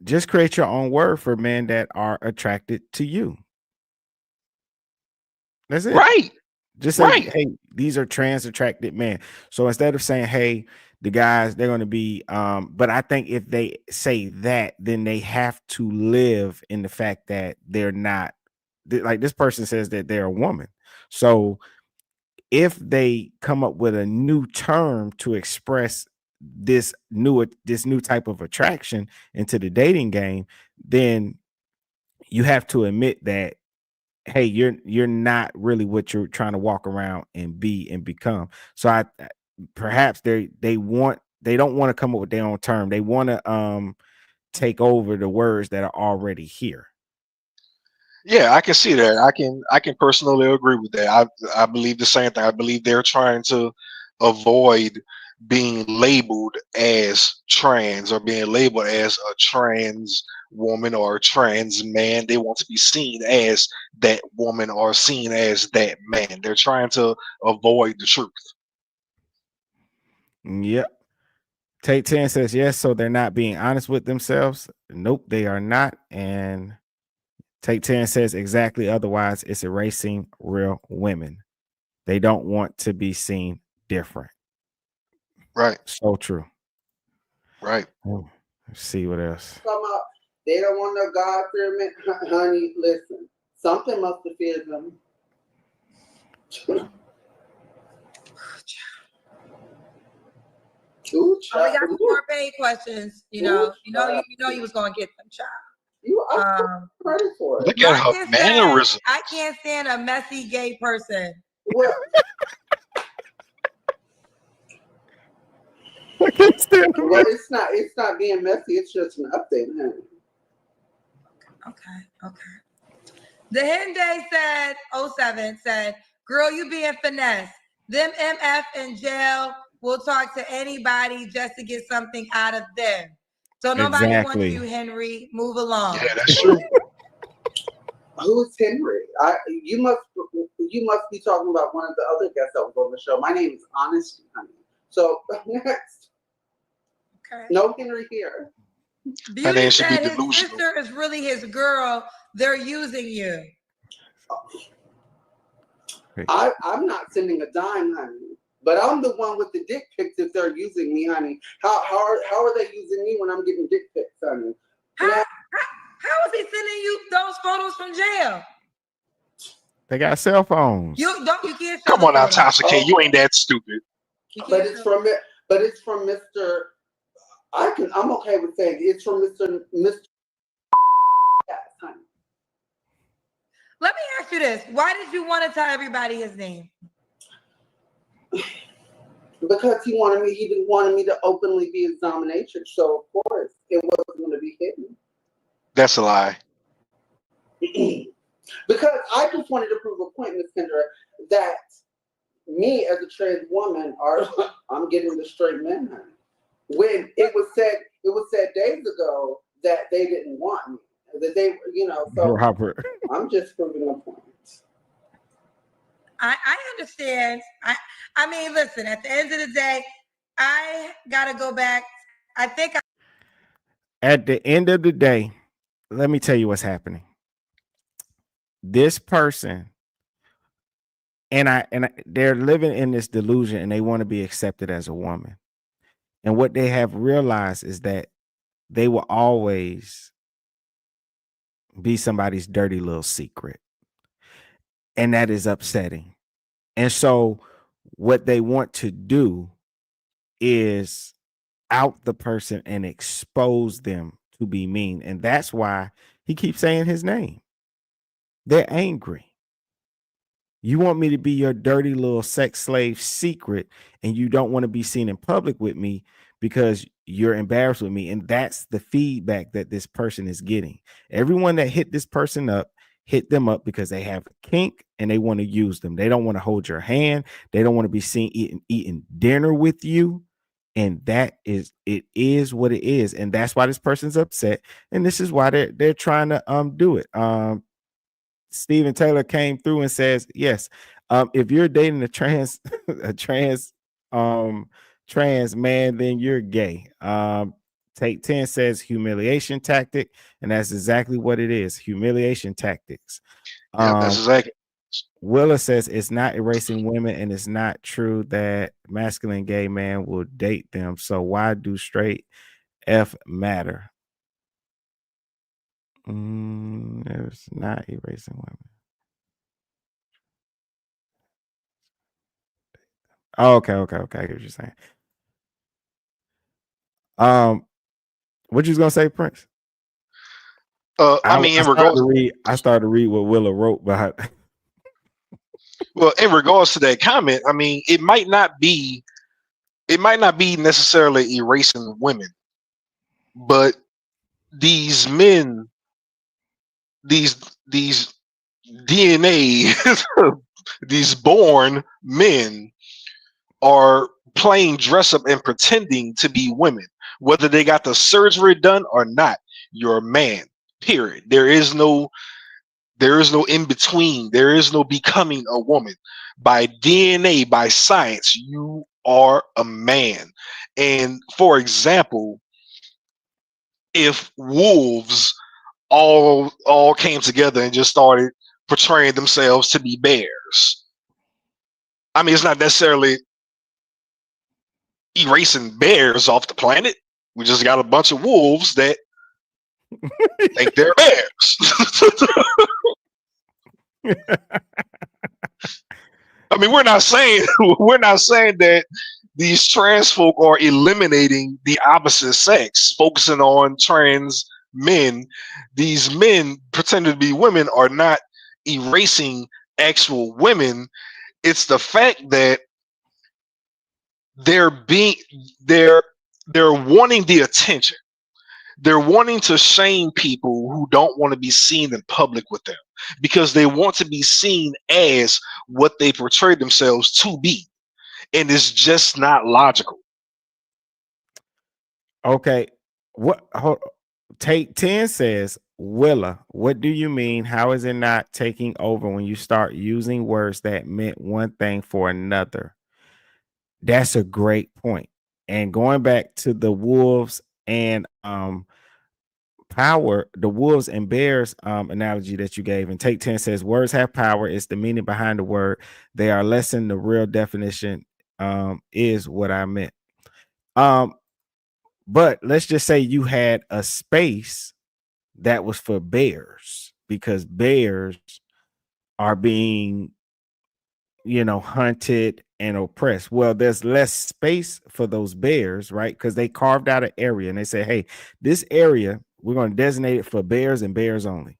S2: just create your own word for men that are attracted to you. That's it.
S5: Right,
S2: Just say,
S5: right.
S2: hey, these are trans attracted men. So instead of saying, hey, the guys, they're going to be, but I think if they say that, then they have to live in the fact that they're not, like this person says that they're a woman. So if they come up with a new term to express this new type of attraction into the dating game, then you have to admit that, hey, you're not really what you're trying to walk around and be and become. So perhaps they don't want to come up with their own term. They want to take over the words that are already here.
S5: Yeah, I can see that. I can personally agree with that. I believe the same thing. I believe they're trying to avoid being labeled as trans or being labeled as a trans woman or a trans man. They want to be seen as that woman or seen as that man. They're trying to avoid the truth.
S2: Yep. Tate 10 says yes, so they're not being honest with themselves. Nope, they are not. And Take 10 says exactly otherwise, it's erasing real women. They don't want to be seen different.
S5: Right,
S2: So true.
S5: right.
S2: Let's see what else.
S4: Come up. They don't want no God fear men. Honey, listen. Something must have feared them. Ooh,
S3: Oh, we got some more paid questions. You know you was gonna get them, child.
S4: You are ready for it.
S5: Look at her
S3: Marcus
S5: mannerisms.
S3: said, I can't stand a messy gay person.
S4: Well,
S2: I can't stand them.
S4: well, it's not being messy. It's just an update, honey.
S3: Okay. The Hende said, 07 said, girl, you being finesse. Them MF in jail will talk to anybody just to get something out of them. So nobody wants you, Henry. Move along.
S5: Yeah, that's true.
S4: Who's Henry? You must be talking about one of the other guests that was on the show. My name is Honesti, honey. So next. Okay. No Henry here.
S3: Beauty said his sister is really his girl. They're using you.
S4: I'm not sending a dime, honey. But I'm the one with the dick pics if they're using me, honey. How are they using me when I'm getting dick pics, honey?
S3: How is he sending you those photos from jail?
S2: They got cell phones.
S3: You can't.
S5: Come on now, Tasha K. You ain't that stupid.
S4: But it's from Mr. I'm okay with saying it's from Mr. Yes, honey.
S3: Let me ask you this. Why did you want to tell everybody his name?
S4: Because he didn't want me to openly be his dominatrix. So of course it wasn't going to be hidden.
S5: That's a lie.
S4: Because I just wanted to prove a point, Miss Kendra, that me as a trans woman I'm getting the straight men, honey. When it was said days ago that they didn't want me. That they, so
S2: Robert.
S4: I'm just proving a point.
S3: I understand. I mean, listen, at the end of the day, I gotta go back.
S2: At the end of the day, let me tell you what's happening. This person and they're living in this delusion and they want to be accepted as a woman. And what they have realized is that they will always be somebody's dirty little secret. And that is upsetting. And so what they want to do is out the person and expose them to be mean. And that's why he keeps saying his name. They're angry. You want me to be your dirty little sex slave secret, and you don't want to be seen in public with me because you're embarrassed with me. And that's the feedback that this person is getting. Everyone that hit this person up, hit them up because they have a kink and they want to use them. They don't want to hold your hand. They don't want to be seen eating dinner with you. And it is what it is. And that's why this person's upset. And this is why they're trying to do it. Stephen Taylor came through and says, yes, if you're dating a trans man, then you're gay. Take 10 says humiliation tactic, and that's exactly what it is. Humiliation tactics.
S5: Yeah, that's exactly.
S2: Willa says it's not erasing women, and it's not true that masculine gay man will date them. So why do straight F matter? It's not erasing women. Oh, okay. I get what you're saying. What you was gonna say, Prince? I started to read what Willa wrote about.
S5: Well, in regards to that comment, I mean, it might not be necessarily erasing women, but these men, these DNA, these born men are playing dress up and pretending to be women, whether they got the surgery done or not. You're a man, period. There is no in between. There is no becoming a woman. By DNA, by science, you are a man. And for example, if wolves all came together and just started portraying themselves to be bears, I mean, it's not necessarily erasing bears off the planet. We just got a bunch of wolves that think they're bears. I mean, we're not saying that these trans folk are eliminating the opposite sex, focusing on trans men. These men pretending to be women are not erasing actual women. It's the fact that they're wanting the attention. They're wanting to shame people who don't want to be seen in public with them because they want to be seen as what they portray themselves to be. And it's just not logical.
S2: Okay. Take 10 says, Willa, what do you mean? How is it not taking over when you start using words that meant one thing for another? That's a great point. And going back to the wolves and power, the wolves and bears analogy that you gave, and Take 10 says words have power. It's the meaning behind the word. They are less than the real definition is what I meant. But let's just say you had a space that was for bears because bears are being, hunted and oppressed. Well, there's less space for those bears, right? Because they carved out an area and they say, hey, this area, we're going to designate it for bears and bears only.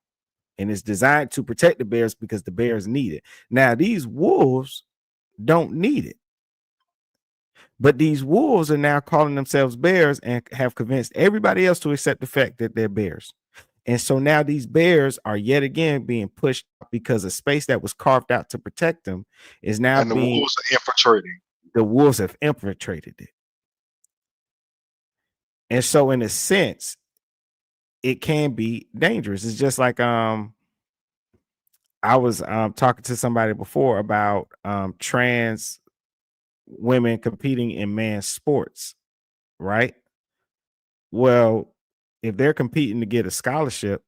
S2: and it's designed to protect the bears because the bears need it. Now, these wolves don't need it. But these wolves are now calling themselves bears and have convinced everybody else to accept the fact that they're bears. And so now these bears are yet again being pushed because a space that was carved out to protect them is now
S5: And the
S2: being
S5: wolves are infiltrating.
S2: The wolves have infiltrated it. And so in a sense, it can be dangerous. It's just like I was talking to somebody before about trans women competing in men's sports, right? Well, if they're competing to get a scholarship,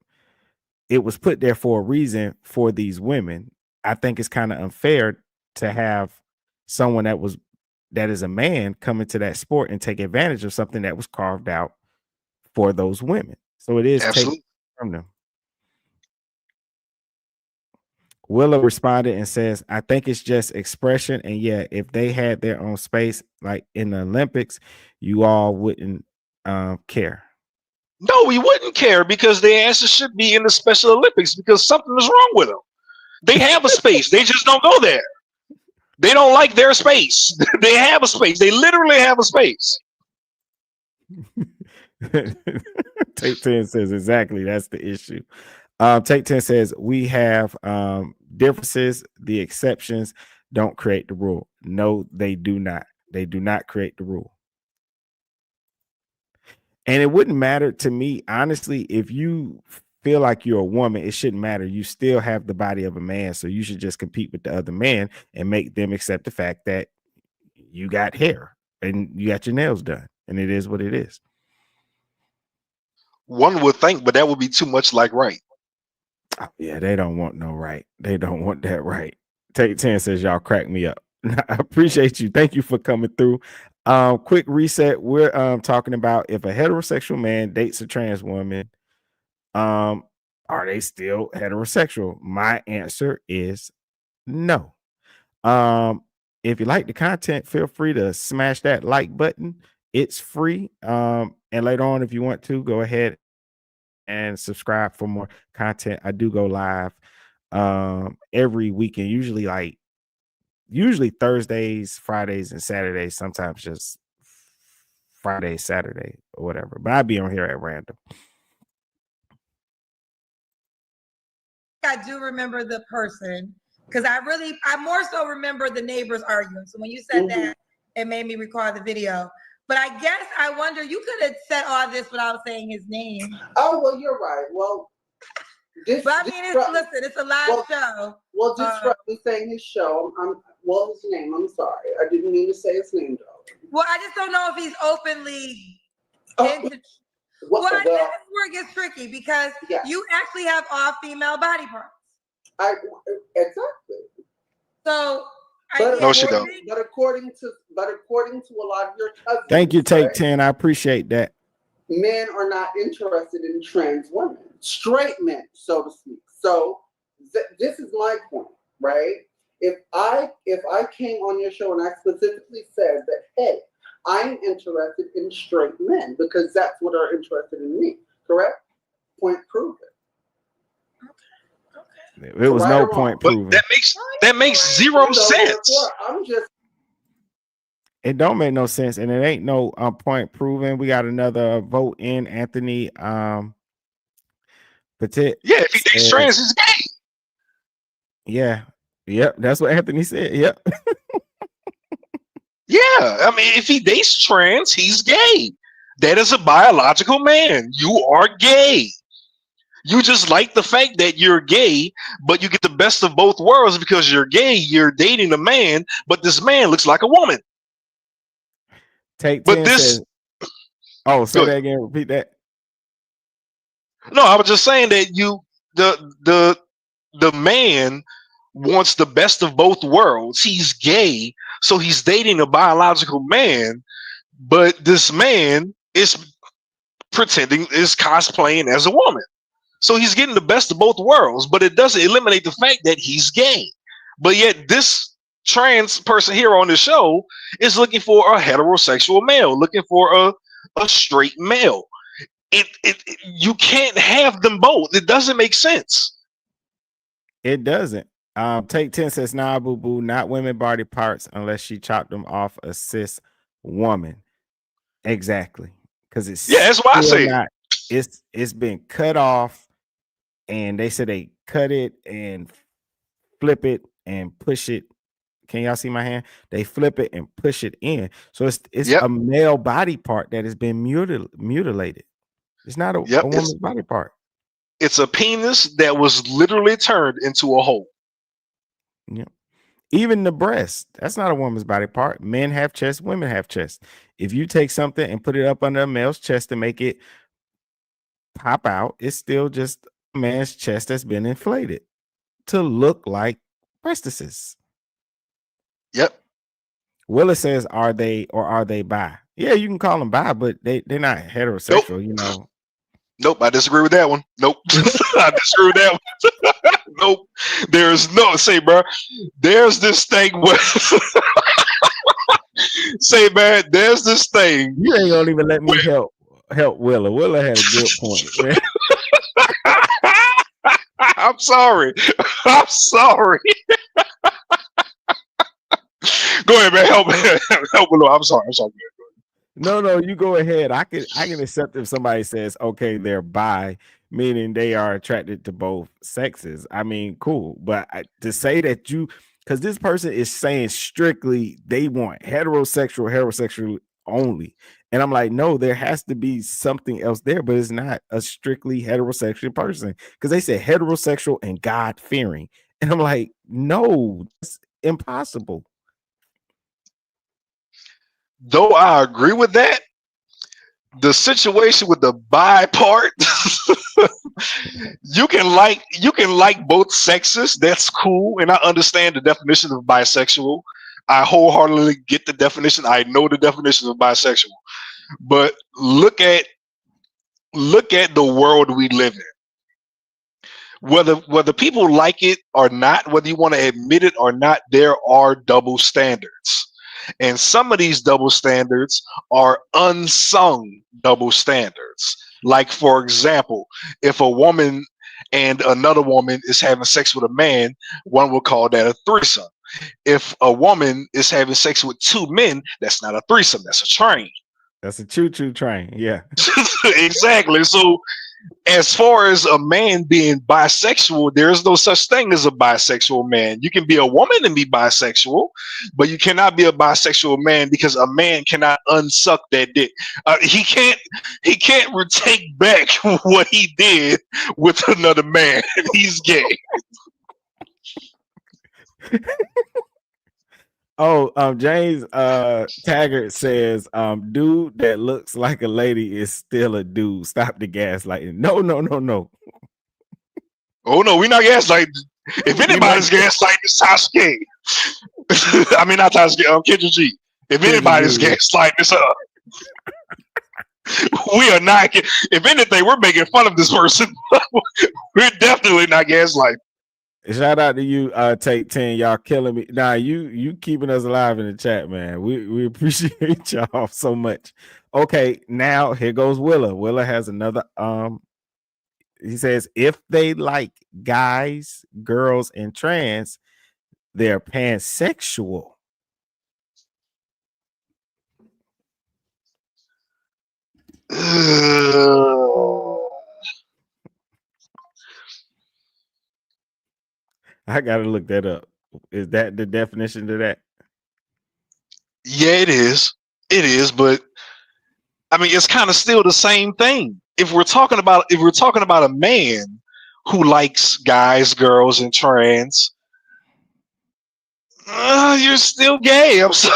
S2: it was put there for a reason for these women. I think it's kind of unfair to have someone that is a man come into that sport and take advantage of something that was carved out for those women. So it is taken from them. Willa responded and says, I think it's just expression. And yeah, if they had their own space, like in the Olympics, you all wouldn't care.
S5: No, we wouldn't care because their asses should be in the Special Olympics because something is wrong with them. They have a space. They just don't go there. They don't like their space. They have a space. They literally have a space.
S2: Take 10 says exactly that's the issue. Take 10 says we have differences. The exceptions don't create the rule. No, they do not. They do not create the rule. And it wouldn't matter to me, honestly, if you feel like you're a woman, it shouldn't matter. You still have the body of a man. So you should just compete with the other man and make them accept the fact that you got hair and you got your nails done. And it is what it is.
S5: One would think, but that would be too much like right.
S2: Oh, yeah, they don't want no right. They don't want that right. Take 10 says y'all crack me up. I appreciate you. Thank you for coming through. Quick reset. We're talking about if a heterosexual man dates a trans woman, are they still heterosexual? My answer is no. If you like the content, feel free to smash that like button. It's free. And later on, if you want to, go ahead and subscribe for more content. I do go live every weekend, usually Thursdays, Fridays, and Saturdays, sometimes just Friday, Saturday, or whatever. But I'll be on here at random.
S3: I do remember the person because I more so remember the neighbors arguing. So when you said that, it made me recall the video. But I guess I wonder, you could have said all this without saying his name.
S4: Oh, well, you're right. Well,
S3: it's a live show.
S4: Well, disrupt saying his show. His name? I'm sorry. I didn't mean to say his name, though.
S3: Well, I just don't know if he's openly into. That's where it gets tricky because you actually have all female body parts.
S4: Exactly.
S3: So,
S5: no, she don't.
S4: But according to a lot of your cousins,
S2: thank you, Take 10. I appreciate that.
S4: Men are not interested in trans women, straight men, so to speak. So this is my point, right? If I came on your show and I specifically said that, hey, I'm interested in straight men because that's what are interested in me, correct? Point proven.
S2: Okay. There was no point proven.
S5: That makes zero sense.
S2: It don't make no sense, and it ain't no point proven. We got another vote in. Anthony Petit.
S5: Yeah, if he dates trans, he's gay.
S2: Yeah. Yep. That's what Anthony said. Yep.
S5: Yeah. I mean, if he dates trans, he's gay. That is a biological man. You are gay. You just like the fact that you're gay, but you get the best of both worlds because you're gay. You're dating a man, but this man looks like a woman.
S2: Take 10 says, say that again. Repeat that.
S5: No, I was just saying that the man wants the best of both worlds. He's gay, so he's dating a biological man, but this man is cosplaying as a woman. So he's getting the best of both worlds, but it doesn't eliminate the fact that he's gay. But yet this trans person here on the show is looking for a heterosexual male, looking for a straight male. You can't have them both. It doesn't make sense.
S2: It doesn't. Take 10 says, nah, boo boo, not women body parts unless she chopped them off a cis woman. Exactly. Because it's
S5: Yeah, that's what I
S2: still
S5: said.
S2: not, it's been cut off, and they said they cut it and flip it and push it. Can y'all see my hand? They flip it and push it in. So it's
S5: Yep,
S2: a male body part that has been mutilated. It's not a
S5: yep.
S2: woman's body part.
S5: It's a penis that was literally turned into a hole.
S2: Yeah. Even the breast, that's not a woman's body part. Men have chest, women have chest. If you take something and put it up under a male's chest to make it pop out, it's still just a man's chest that's been inflated to look like breastises.
S5: Yep.
S2: Willis says, are they bi? Yeah, you can call them bi, but they're not
S5: Nope.
S2: heterosexual, you know.
S5: Nope. I disagree with that one. Nope. I disagree with that one. Nope. There's no say, bro. There's this thing where say, man, there's this thing.
S2: You ain't gonna even let me help Willa. Willa had a good point, man.
S5: I'm sorry. I'm sorry. Go ahead, man. Help me. Help me. I'm sorry. I'm sorry.
S2: No, you go ahead. I can accept if somebody says, okay, they're bi, meaning they are attracted to both sexes. I mean, cool. But to say that because this person is saying strictly they want heterosexual only. And I'm like, no, there has to be something else there, but it's not a strictly heterosexual person. Because they said heterosexual and God-fearing. And I'm like, no, that's impossible.
S5: Though I agree with that, the situation with the bi part, you can like both sexes. That's cool, and I understand the definition of bisexual. I wholeheartedly get the definition. I know the definition of bisexual. But look at the world we live in. Whether people like it or not, whether you want to admit it or not, there are double standards. And some of these double standards are unsung double standards. Like, for example, if a woman and another woman is having sex with a man, one will call that a threesome. If a woman is having sex with two men, that's not a threesome, that's a train.
S2: That's a choo-choo train. Yeah.
S5: Exactly. So as far as a man being bisexual, there is no such thing as a bisexual man. You can be a woman and be bisexual, but you cannot be a bisexual man because a man cannot unsuck that dick. He can't take back what he did with another man. He's gay.
S2: Oh, James Taggart says, dude that looks like a lady is still a dude. Stop the gaslighting. No.
S5: Oh no, we're not gaslighting. If anybody's gaslighting, it's Tasha K. I mean, not Tasha K, Kendra G. If anybody's gaslighting, it's we are not. If anything, we're making fun of this person. We're definitely not gaslighting.
S2: Shout out to you, Take 10. Y'all killing me. Nah, you keeping us alive in the chat, man. We appreciate y'all so much. Okay, now here goes Willa. Willa has another he says if they like guys, girls, and trans, they're pansexual. I gotta look that up. Is that the definition to that?
S5: Yeah, it is. It is, but I mean, it's kind of still the same thing. If we're talking about a man who likes guys, girls, and trans, you're still gay. I'm so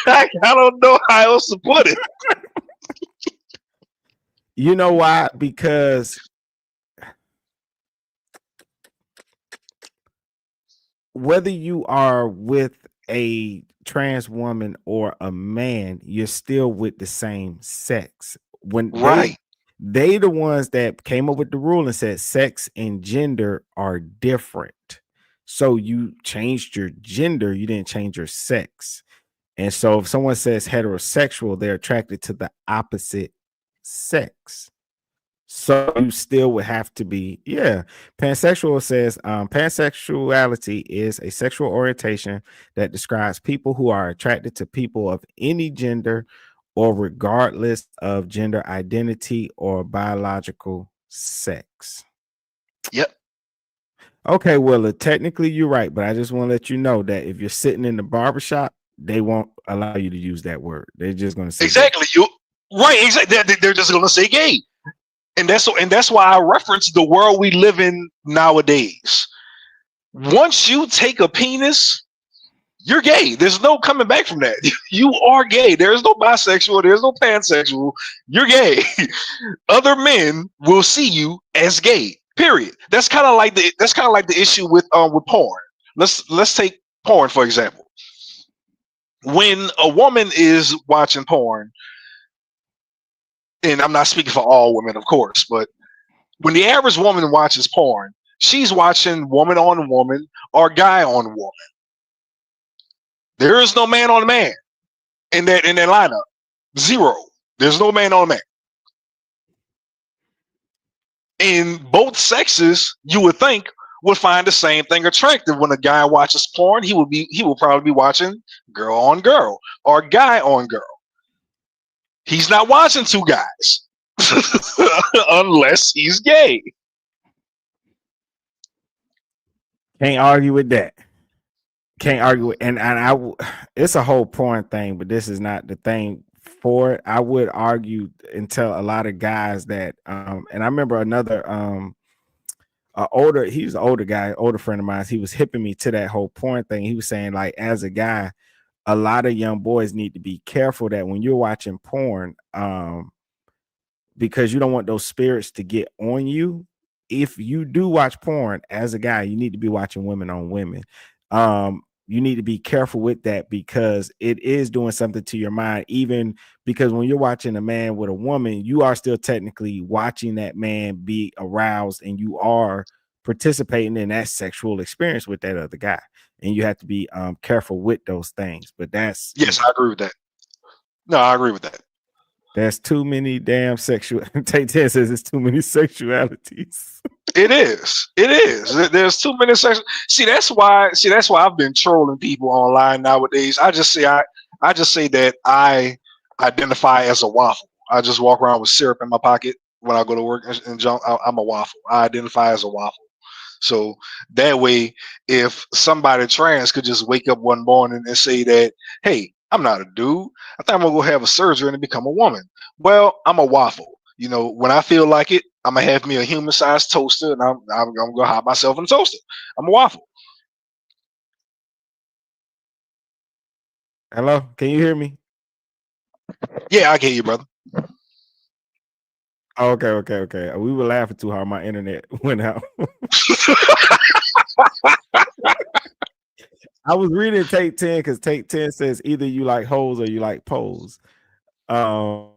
S5: I don't know how else to put it.
S2: You know why? Because whether you are with a trans woman or a man, you're still with the same sex. When
S5: Right.
S2: they the ones that came up with the rule and said sex and gender are different. So you changed your gender, you didn't change your sex. And so if someone says heterosexual, they're attracted to the opposite sex. So you still would have to be, yeah. Pansexual says pansexuality is a sexual orientation that describes people who are attracted to people of any gender or regardless of gender identity or biological sex.
S5: Yep.
S2: Okay, well, technically you're right, but I just want to let you know that if you're sitting in the barbershop, they won't allow you to use that word. They're just going to say
S5: Exactly. You right. Exactly. They're just gonna say gay, and that's why I reference the world we live in nowadays. Once you take a penis, you're gay. There's no coming back from that. You are gay. There's no bisexual. There's no pansexual. You're gay. Other men will see you as gay. Period. That's kind of like the issue with porn. Let's take porn for example. When a woman is watching porn, and I'm not speaking for all women, of course, but when the average woman watches porn, she's watching woman on woman or guy on woman. There is no man on man in that lineup. Zero. There's no man on man. In both sexes, you would think would find the same thing attractive. When a guy watches porn, he will probably be watching girl on girl or guy on girl. He's not watching two guys unless he's gay.
S2: Can't argue with that. Can't argue with, and it's a whole porn thing, but this is not the thing for it. I would argue and tell a lot of guys that, and I remember another, he's an older guy, older friend of mine. He was hipping me to that whole porn thing. He was saying, like, as a guy, a lot of young boys need to be careful that when you're watching porn, because you don't want those spirits to get on you. If you do watch porn as a guy, you need to be watching women on women. You need to be careful with that because it is doing something to your mind, even because when you're watching a man with a woman, you are still technically watching that man be aroused and you are participating in that sexual experience with that other guy. And you have to be careful with those things. But that's,
S5: yes, I agree with that. No, I agree with that.
S2: There's too many damn sexual. Take 10 says it's too many sexualities.
S5: It is. It is. There's too many sexual. See, that's why I've been trolling people online nowadays. I just say that I identify as a waffle. I just walk around with syrup in my pocket when I go to work and jump. I'm a waffle. I identify as a waffle. So that way, if somebody trans could just wake up one morning and say that, hey, I'm not a dude. I think I'm gonna go have a surgery and become a woman. Well, I'm a waffle. You know, when I feel like it, I'm gonna have me a human-sized toaster, and I'm gonna hide myself in a toaster. I'm a waffle.
S2: Hello, can you hear me?
S5: Yeah, I get you, brother.
S2: Okay. We were laughing too hard. My internet went out. I was reading Take 10 because Take 10 says either you like hoes or you like poles. Let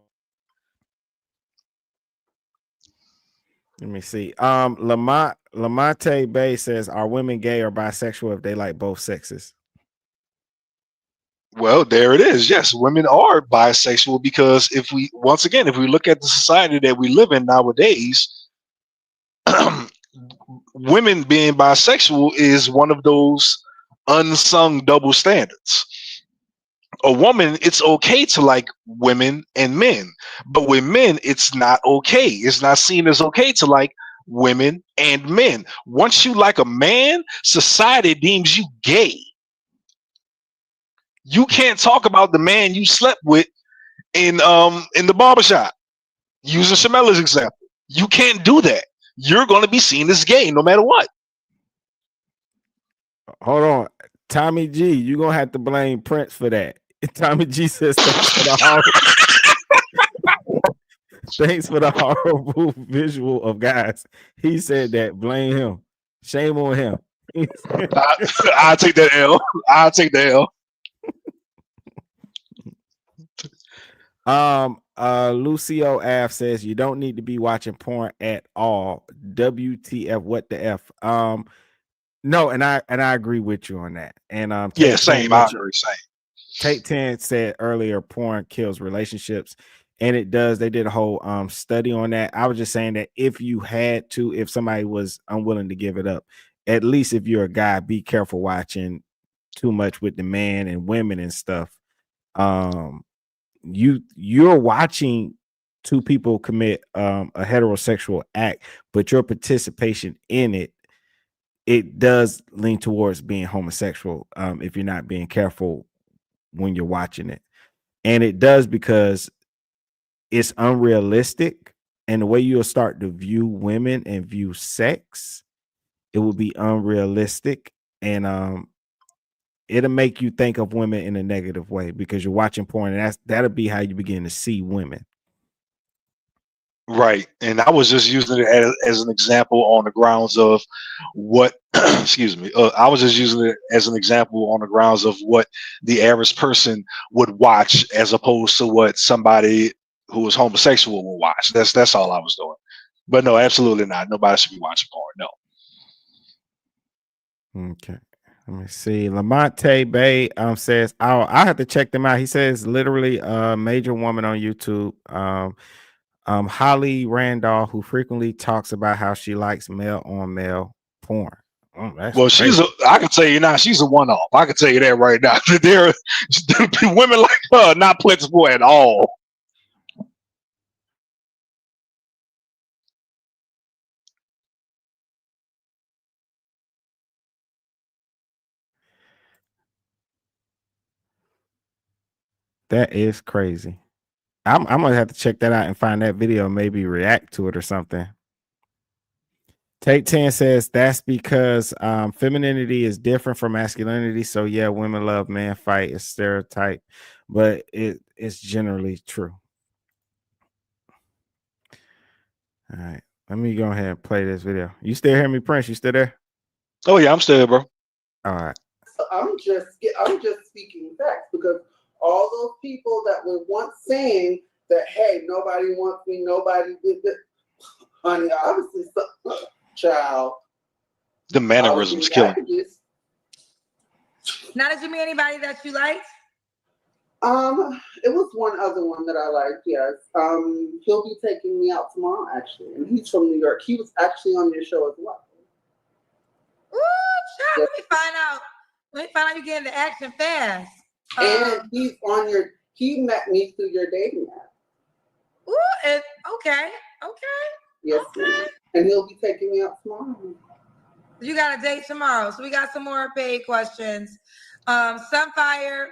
S2: me see. Lamate Bay says, are women gay or bisexual if they like both sexes?
S5: Well, there it is. Yes, women are bisexual because if we look at the society that we live in nowadays, women being bisexual is one of those unsung double standards. A woman, it's okay to like women and men, but with men, it's not okay. It's not seen as okay to like women and men. Once you like a man, society deems you gay. You can't talk about the man you slept with in the barbershop. Using Shamella's example, you can't do that. You're going to be seen as gay no matter what.
S2: Hold on, Tommy G, you're gonna have to blame Prince for that. Tommy G says thanks for the horrible visual of guys. He said that. Blame him. Shame on him.
S5: I'll take that L. I'll take the
S2: L. Lucio F says you don't need to be watching porn at all. WTF? What the F? No, and I agree with you on that. And
S5: yeah, same. I agree. Same.
S2: Take 10 said earlier, porn kills relationships. And it does. They did a whole study on that. I was just saying that if you had to, if somebody was unwilling to give it up, at least if you're a guy, be careful watching too much with the man and women and stuff. You're watching two people commit a heterosexual act, but your participation in it does lean towards being homosexual if you're not being careful when you're watching it. And it does because it's unrealistic, and the way you'll start to view women and view sex, it will be unrealistic, and it'll make you think of women in a negative way because you're watching porn, and that'll be how you begin to see women.
S5: Right. And I was just using it as an example on the grounds of what, excuse me, I was just using it as an example on the grounds of what the average person would watch as opposed to what somebody who was homosexual would watch. That's all I was doing. But no, absolutely not. Nobody should be watching porn. No.
S2: Okay. Let me see. Lamonte Bay says, I have to check them out. He says literally a major woman on YouTube. Holly Randolph, who frequently talks about how she likes male on male porn. Oh, that's
S5: Well,
S2: crazy.
S5: I can tell you now, she's a one-off. I can tell you that right now. There are women like her not plentiful at all.
S2: That is crazy. I'm gonna have to check that out and find that video, maybe react to it or something. Take 10 says that's because femininity is different from masculinity. So yeah, women love man fight is stereotype, but it's generally true. All right, let me go ahead and play this video. You still hear me, Prince? You still there?
S5: Oh yeah, I'm still here, bro.
S2: All right.
S4: So I'm just speaking facts because all those people that were once saying that, hey, nobody wants me, nobody did this, honey, obviously, child.
S5: The mannerisms kill him.
S3: Now, did you meet anybody that you liked?
S4: It was one other one that I liked, yes. He'll be taking me out tomorrow, actually, and he's from New York. He was actually on your show as well.
S3: Ooh, child, yes. Let me find out you getting the action fast.
S4: And he's on he met me through your dating app.
S3: Ooh, okay.
S4: Yes, okay. And he'll be taking me out tomorrow.
S3: You got a date tomorrow. So we got some more paid questions. Sunfire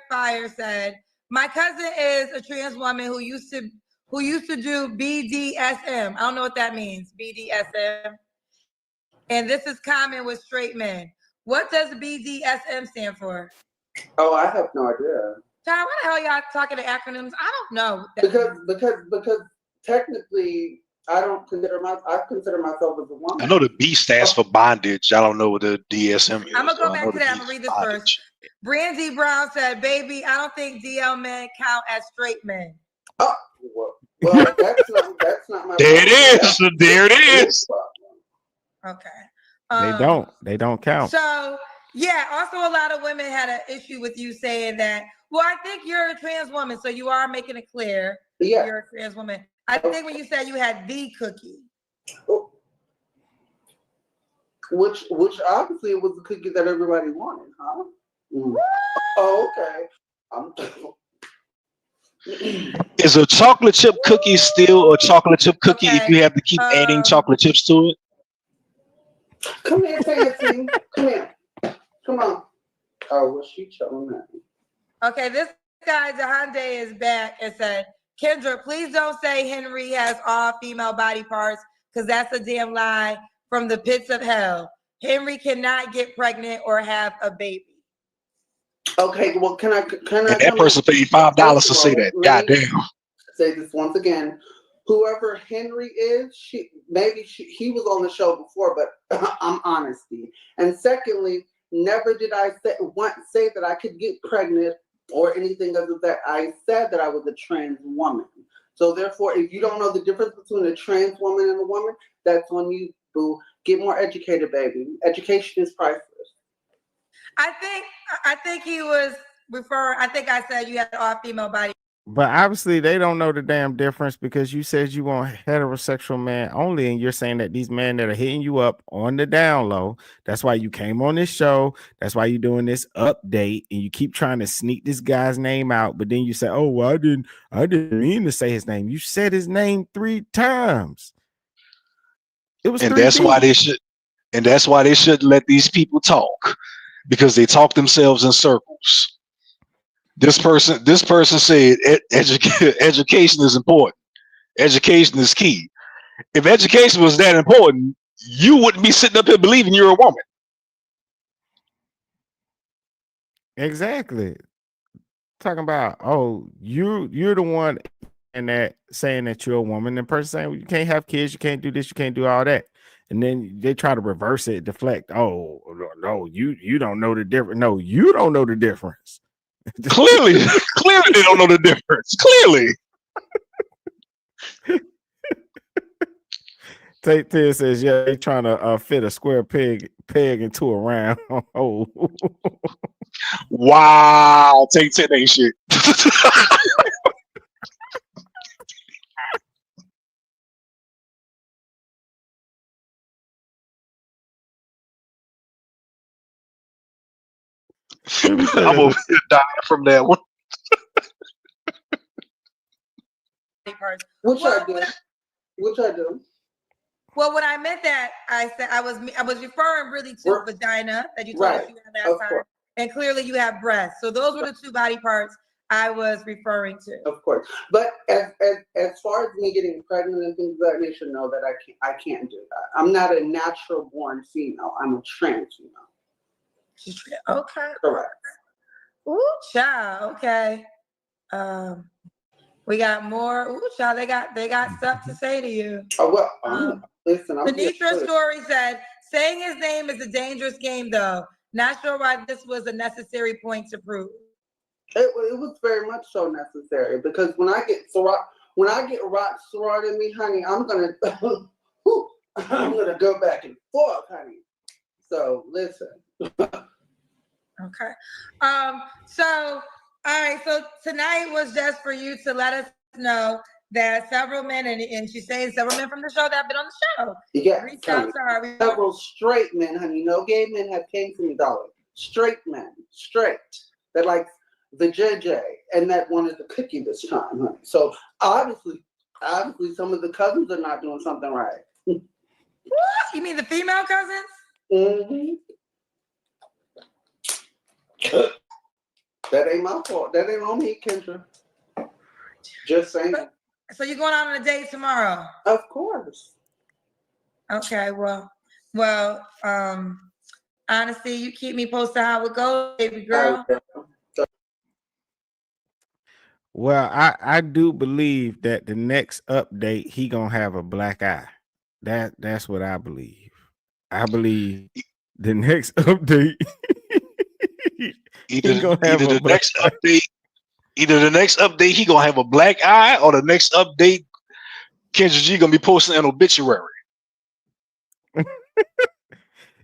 S3: said, my cousin is a trans woman who used to do BDSM. I don't know what that means. BDSM. And this is common with straight men. What does BDSM stand for?
S4: Oh, I have no idea.
S3: John, what the hell y'all talking to acronyms? I don't know.
S4: Because technically I consider myself as a woman.
S5: I know the B stands for bondage. I don't know what the DSM is.
S3: I'm gonna go back to that. I'm gonna read this first. Brandy Brown said, "Baby, I don't think DL men count as straight men."
S4: Oh, well, that's not my.
S5: There it is. There it is.
S3: Okay.
S2: They don't count.
S3: So yeah. Also, a lot of women had an issue with you saying that. Well, I think you're a trans woman, so you are making it clear.
S4: Yeah.
S3: You're a trans woman. I think when you said you had the cookie.
S4: Which obviously was the cookie that everybody wanted, huh? Mm. Oh,
S5: okay. Is a chocolate chip cookie still a chocolate chip cookie if you have to keep adding chocolate chips to it?
S4: Come here, Fancy. Come here. Come on. Oh, well, she chilling at me.
S3: Okay, this guy, Jahande, is back and said, Kendra, please don't say Henry has all female body parts because that's a damn lie from the pits of hell. Henry cannot get pregnant or have a baby.
S4: Okay, well, can I?
S5: And that person paid $5 to say that. Goddamn.
S4: Say this once again. Whoever Henry is, he was on the show before, but I'm Honesti. And secondly, never did I say that I could get pregnant or anything other that. I said that I was a trans woman. So therefore, if you don't know the difference between a trans woman and a woman, that's on you, boo. Get more educated, baby. Education is priceless.
S3: I think he was referring. I think I said you had all female body
S2: But obviously they don't know the damn difference because you said you want heterosexual man only, and you're saying that these men that are hitting you up on the down low, that's why you came on this show. That's why you're doing this update, and you keep trying to sneak this guy's name out, but then you say, "Oh, well, I didn't mean to say his name." You said his name 3 times. It was
S5: And
S2: three
S5: that's why
S2: B.
S5: they should and that's why they shouldn't let these people talk, because they talk themselves in circles. This person said education is important. Education is key. If education was that important, you wouldn't be sitting up here believing you're a woman.
S2: Exactly. Talking about, oh, you're the one and that saying that you're a woman, and the person saying, well, you can't have kids, you can't do this, you can't do all that. And then they try to reverse it, deflect. Oh no, you don't know the difference. No, you don't know the difference.
S5: Clearly, clearly they don't know the difference. Clearly.
S2: Tate Ted says, yeah, they trying to fit a square peg into a round hole.
S5: Wow. Take 10 ain't shit. I'm over here dying from that one.
S4: Which I do.
S3: Well, when I meant that, I said I was referring really to vagina that you told us you had last time, and clearly you have breasts. So those were the 2 body parts I was referring to.
S4: Of course, but as far as me getting pregnant and things of that nature, know that I can't do that. I'm not a natural born female. I'm a trans female.
S3: Okay.
S4: Correct.
S3: Ooh, child. Okay. We got more. Ooh, child. They got stuff to say to you.
S4: Oh well. Listen,
S3: Venetra's story said, saying his name is a dangerous game, though. Not sure why this was a necessary point to prove.
S4: It was very much so necessary, because when I get rocks thrown at me, honey, I'm gonna go back and forth, honey. So listen.
S3: Okay. So all right. So tonight was just for you to let us know that several men, and she's saying several men from the show that have been on the show.
S4: Yeah.
S3: Reached out to her.
S4: Several straight men, honey. No gay men have came to me, darling. Straight men, straight. That like the JJ, and that wanted the cookie this time, honey. So obviously, some of the cousins are not doing something right.
S3: What? You mean the female cousins?
S4: Mm-hmm. That ain't my fault. That ain't on me, Kendra. Just saying.
S3: So you're going out on a date tomorrow?
S4: Of course.
S3: Okay, well, honestly, you keep me posted how it goes, baby girl.
S2: Well, I do believe that the next update he gonna have a black eye. That's what I believe. I believe the next update
S5: either the next update he gonna have a black eye, or the next update Kendra G gonna be posting an obituary.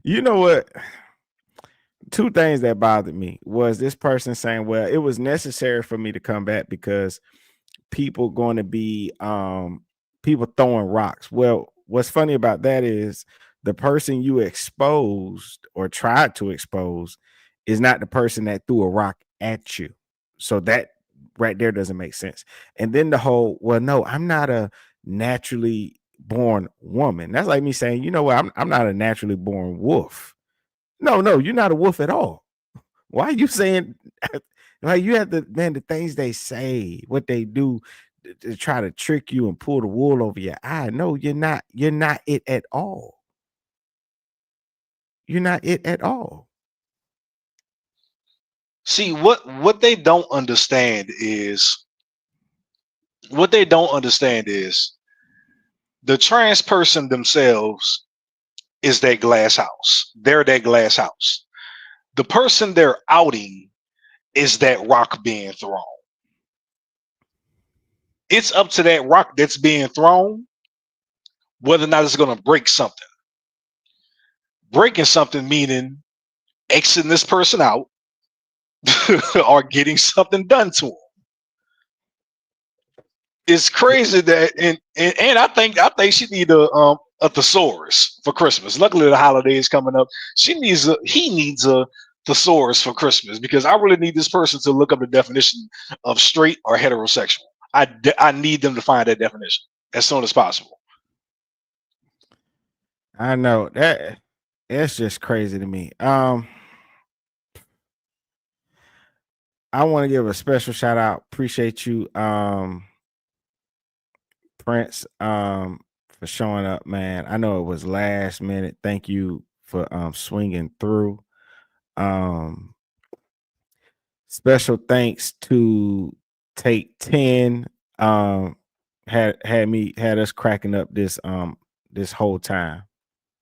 S2: You know what? 2 things that bothered me was this person saying, well, it was necessary for me to come back because people going to be people throwing rocks. Well, what's funny about that is the person you exposed or tried to expose is not the person that threw a rock at you. So that right there doesn't make sense. And then the whole, well, no, I'm not a naturally born woman. That's like me saying, you know what, I'm not a naturally born wolf. No, you're not a wolf at all. Why are you saying like you have the things they say, what they do to try to trick you and pull the wool over your eye? No, you're not it at all. You're not it at all.
S5: See, what they don't understand is the trans person themselves is that glass house. They're that glass house. The person they're outing is that rock being thrown. It's up to that rock that's being thrown whether or not it's going to break something. Breaking something meaning exiting this person out or getting something done to them. it's crazy that and I think she need a thesaurus for Christmas. Luckily the holiday is coming up. He needs a thesaurus for Christmas because I really need this person to look up the definition of straight or heterosexual. I need them to find that definition as soon as possible.
S2: I know that it's just crazy to me. I want to give a special shout out. Appreciate you, Prince, for showing up, man. I know it was last minute. Thank you for swinging through. Special thanks to Take 10. Had us cracking up this whole time.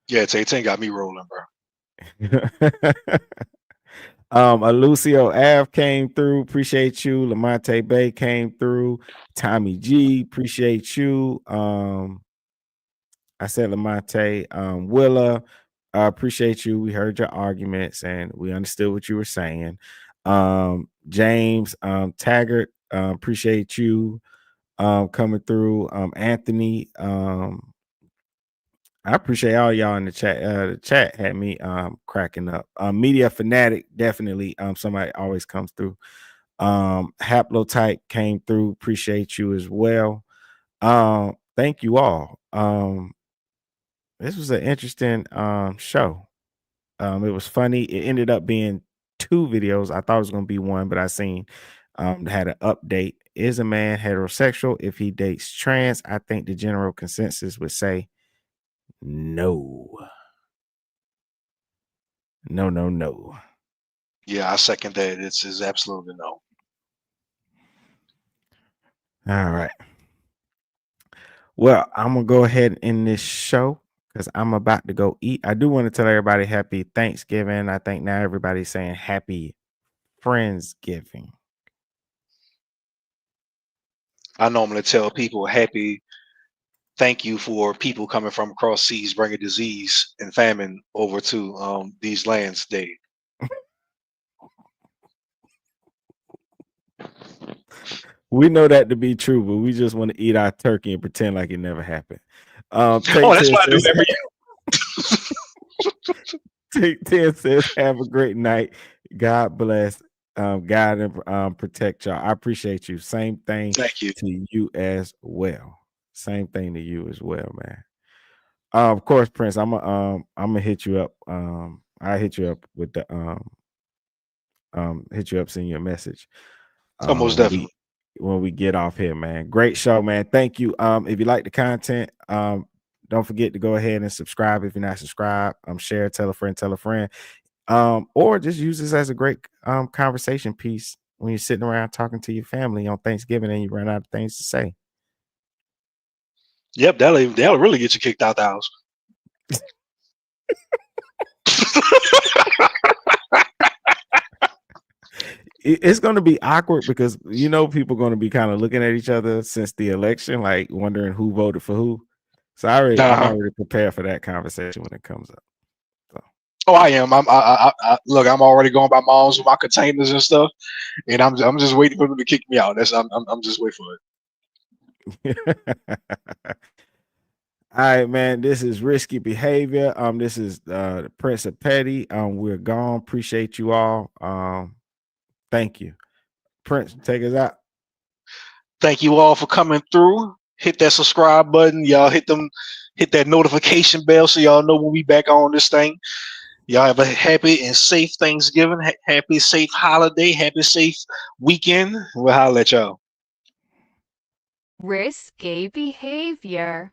S5: Yeah, Take 10 got me rolling, bro.
S2: Lucio Ave came through. Appreciate you. Lamonte Bay came through. Tommy G, appreciate you. I said Lamonte. Willa, appreciate you. We heard your arguments and we understood what you were saying. James, Taggart, appreciate you coming through. Anthony, I appreciate all y'all in the chat. The chat had me cracking up. Media Fanatic, definitely somebody always comes through. Haplotype came through. Appreciate you as well. Thank you all. This was an interesting show. It was funny. It ended up being 2 videos. I thought it was going to be 1, but I seen had an update. Is a man heterosexual if he dates trans? I think the general consensus would say no. No.
S5: Yeah, I second that. It's absolutely no.
S2: All right. Well, I'm gonna go ahead and end this show because I'm about to go eat. I do want to tell everybody happy Thanksgiving. I think now everybody's saying happy Friendsgiving.
S5: I normally tell people happy thank you for people coming from across seas bringing disease and famine over to these lands day.
S2: We know that to be true, but we just want to eat our turkey and pretend like it never happened.
S5: That's what I do every
S2: year. Take 10 says, have a great night. God bless. God and protect y'all. I appreciate you. Same thing
S5: Thank you.
S2: to you as well. Same thing to you as well, man. Of course, Prince. I'm gonna hit you up. I hit you up with the hit you up, send you a message.
S5: Most definitely.
S2: When we get off here, man. Great show, man. Thank you. If you like the content, don't forget to go ahead and subscribe if you're not subscribed. Share, tell a friend. Or just use this as a great conversation piece when you're sitting around talking to your family on Thanksgiving and you run out of things to say.
S5: Yep, that'll really get you kicked out the house.
S2: It's going to be awkward because people are going to be kind of looking at each other since the election, like wondering who voted for who. So I'm already prepared for that conversation when it comes up. So.
S5: Oh, I am. Look, I'm already going by moms with my containers and stuff, and I'm just waiting for them to kick me out. I'm just waiting for
S2: it. All right, man. This is Risky Behavior. This is the Prince of Petty. We're gone. Appreciate you all. Thank you. Prince, take us out.
S5: Thank you all for coming through. Hit that subscribe button. Y'all hit that notification bell so y'all know when we back on this thing. Y'all have a happy and safe Thanksgiving. Happy, safe holiday. Happy, safe weekend. We'll holler at y'all.
S1: Risky behavior.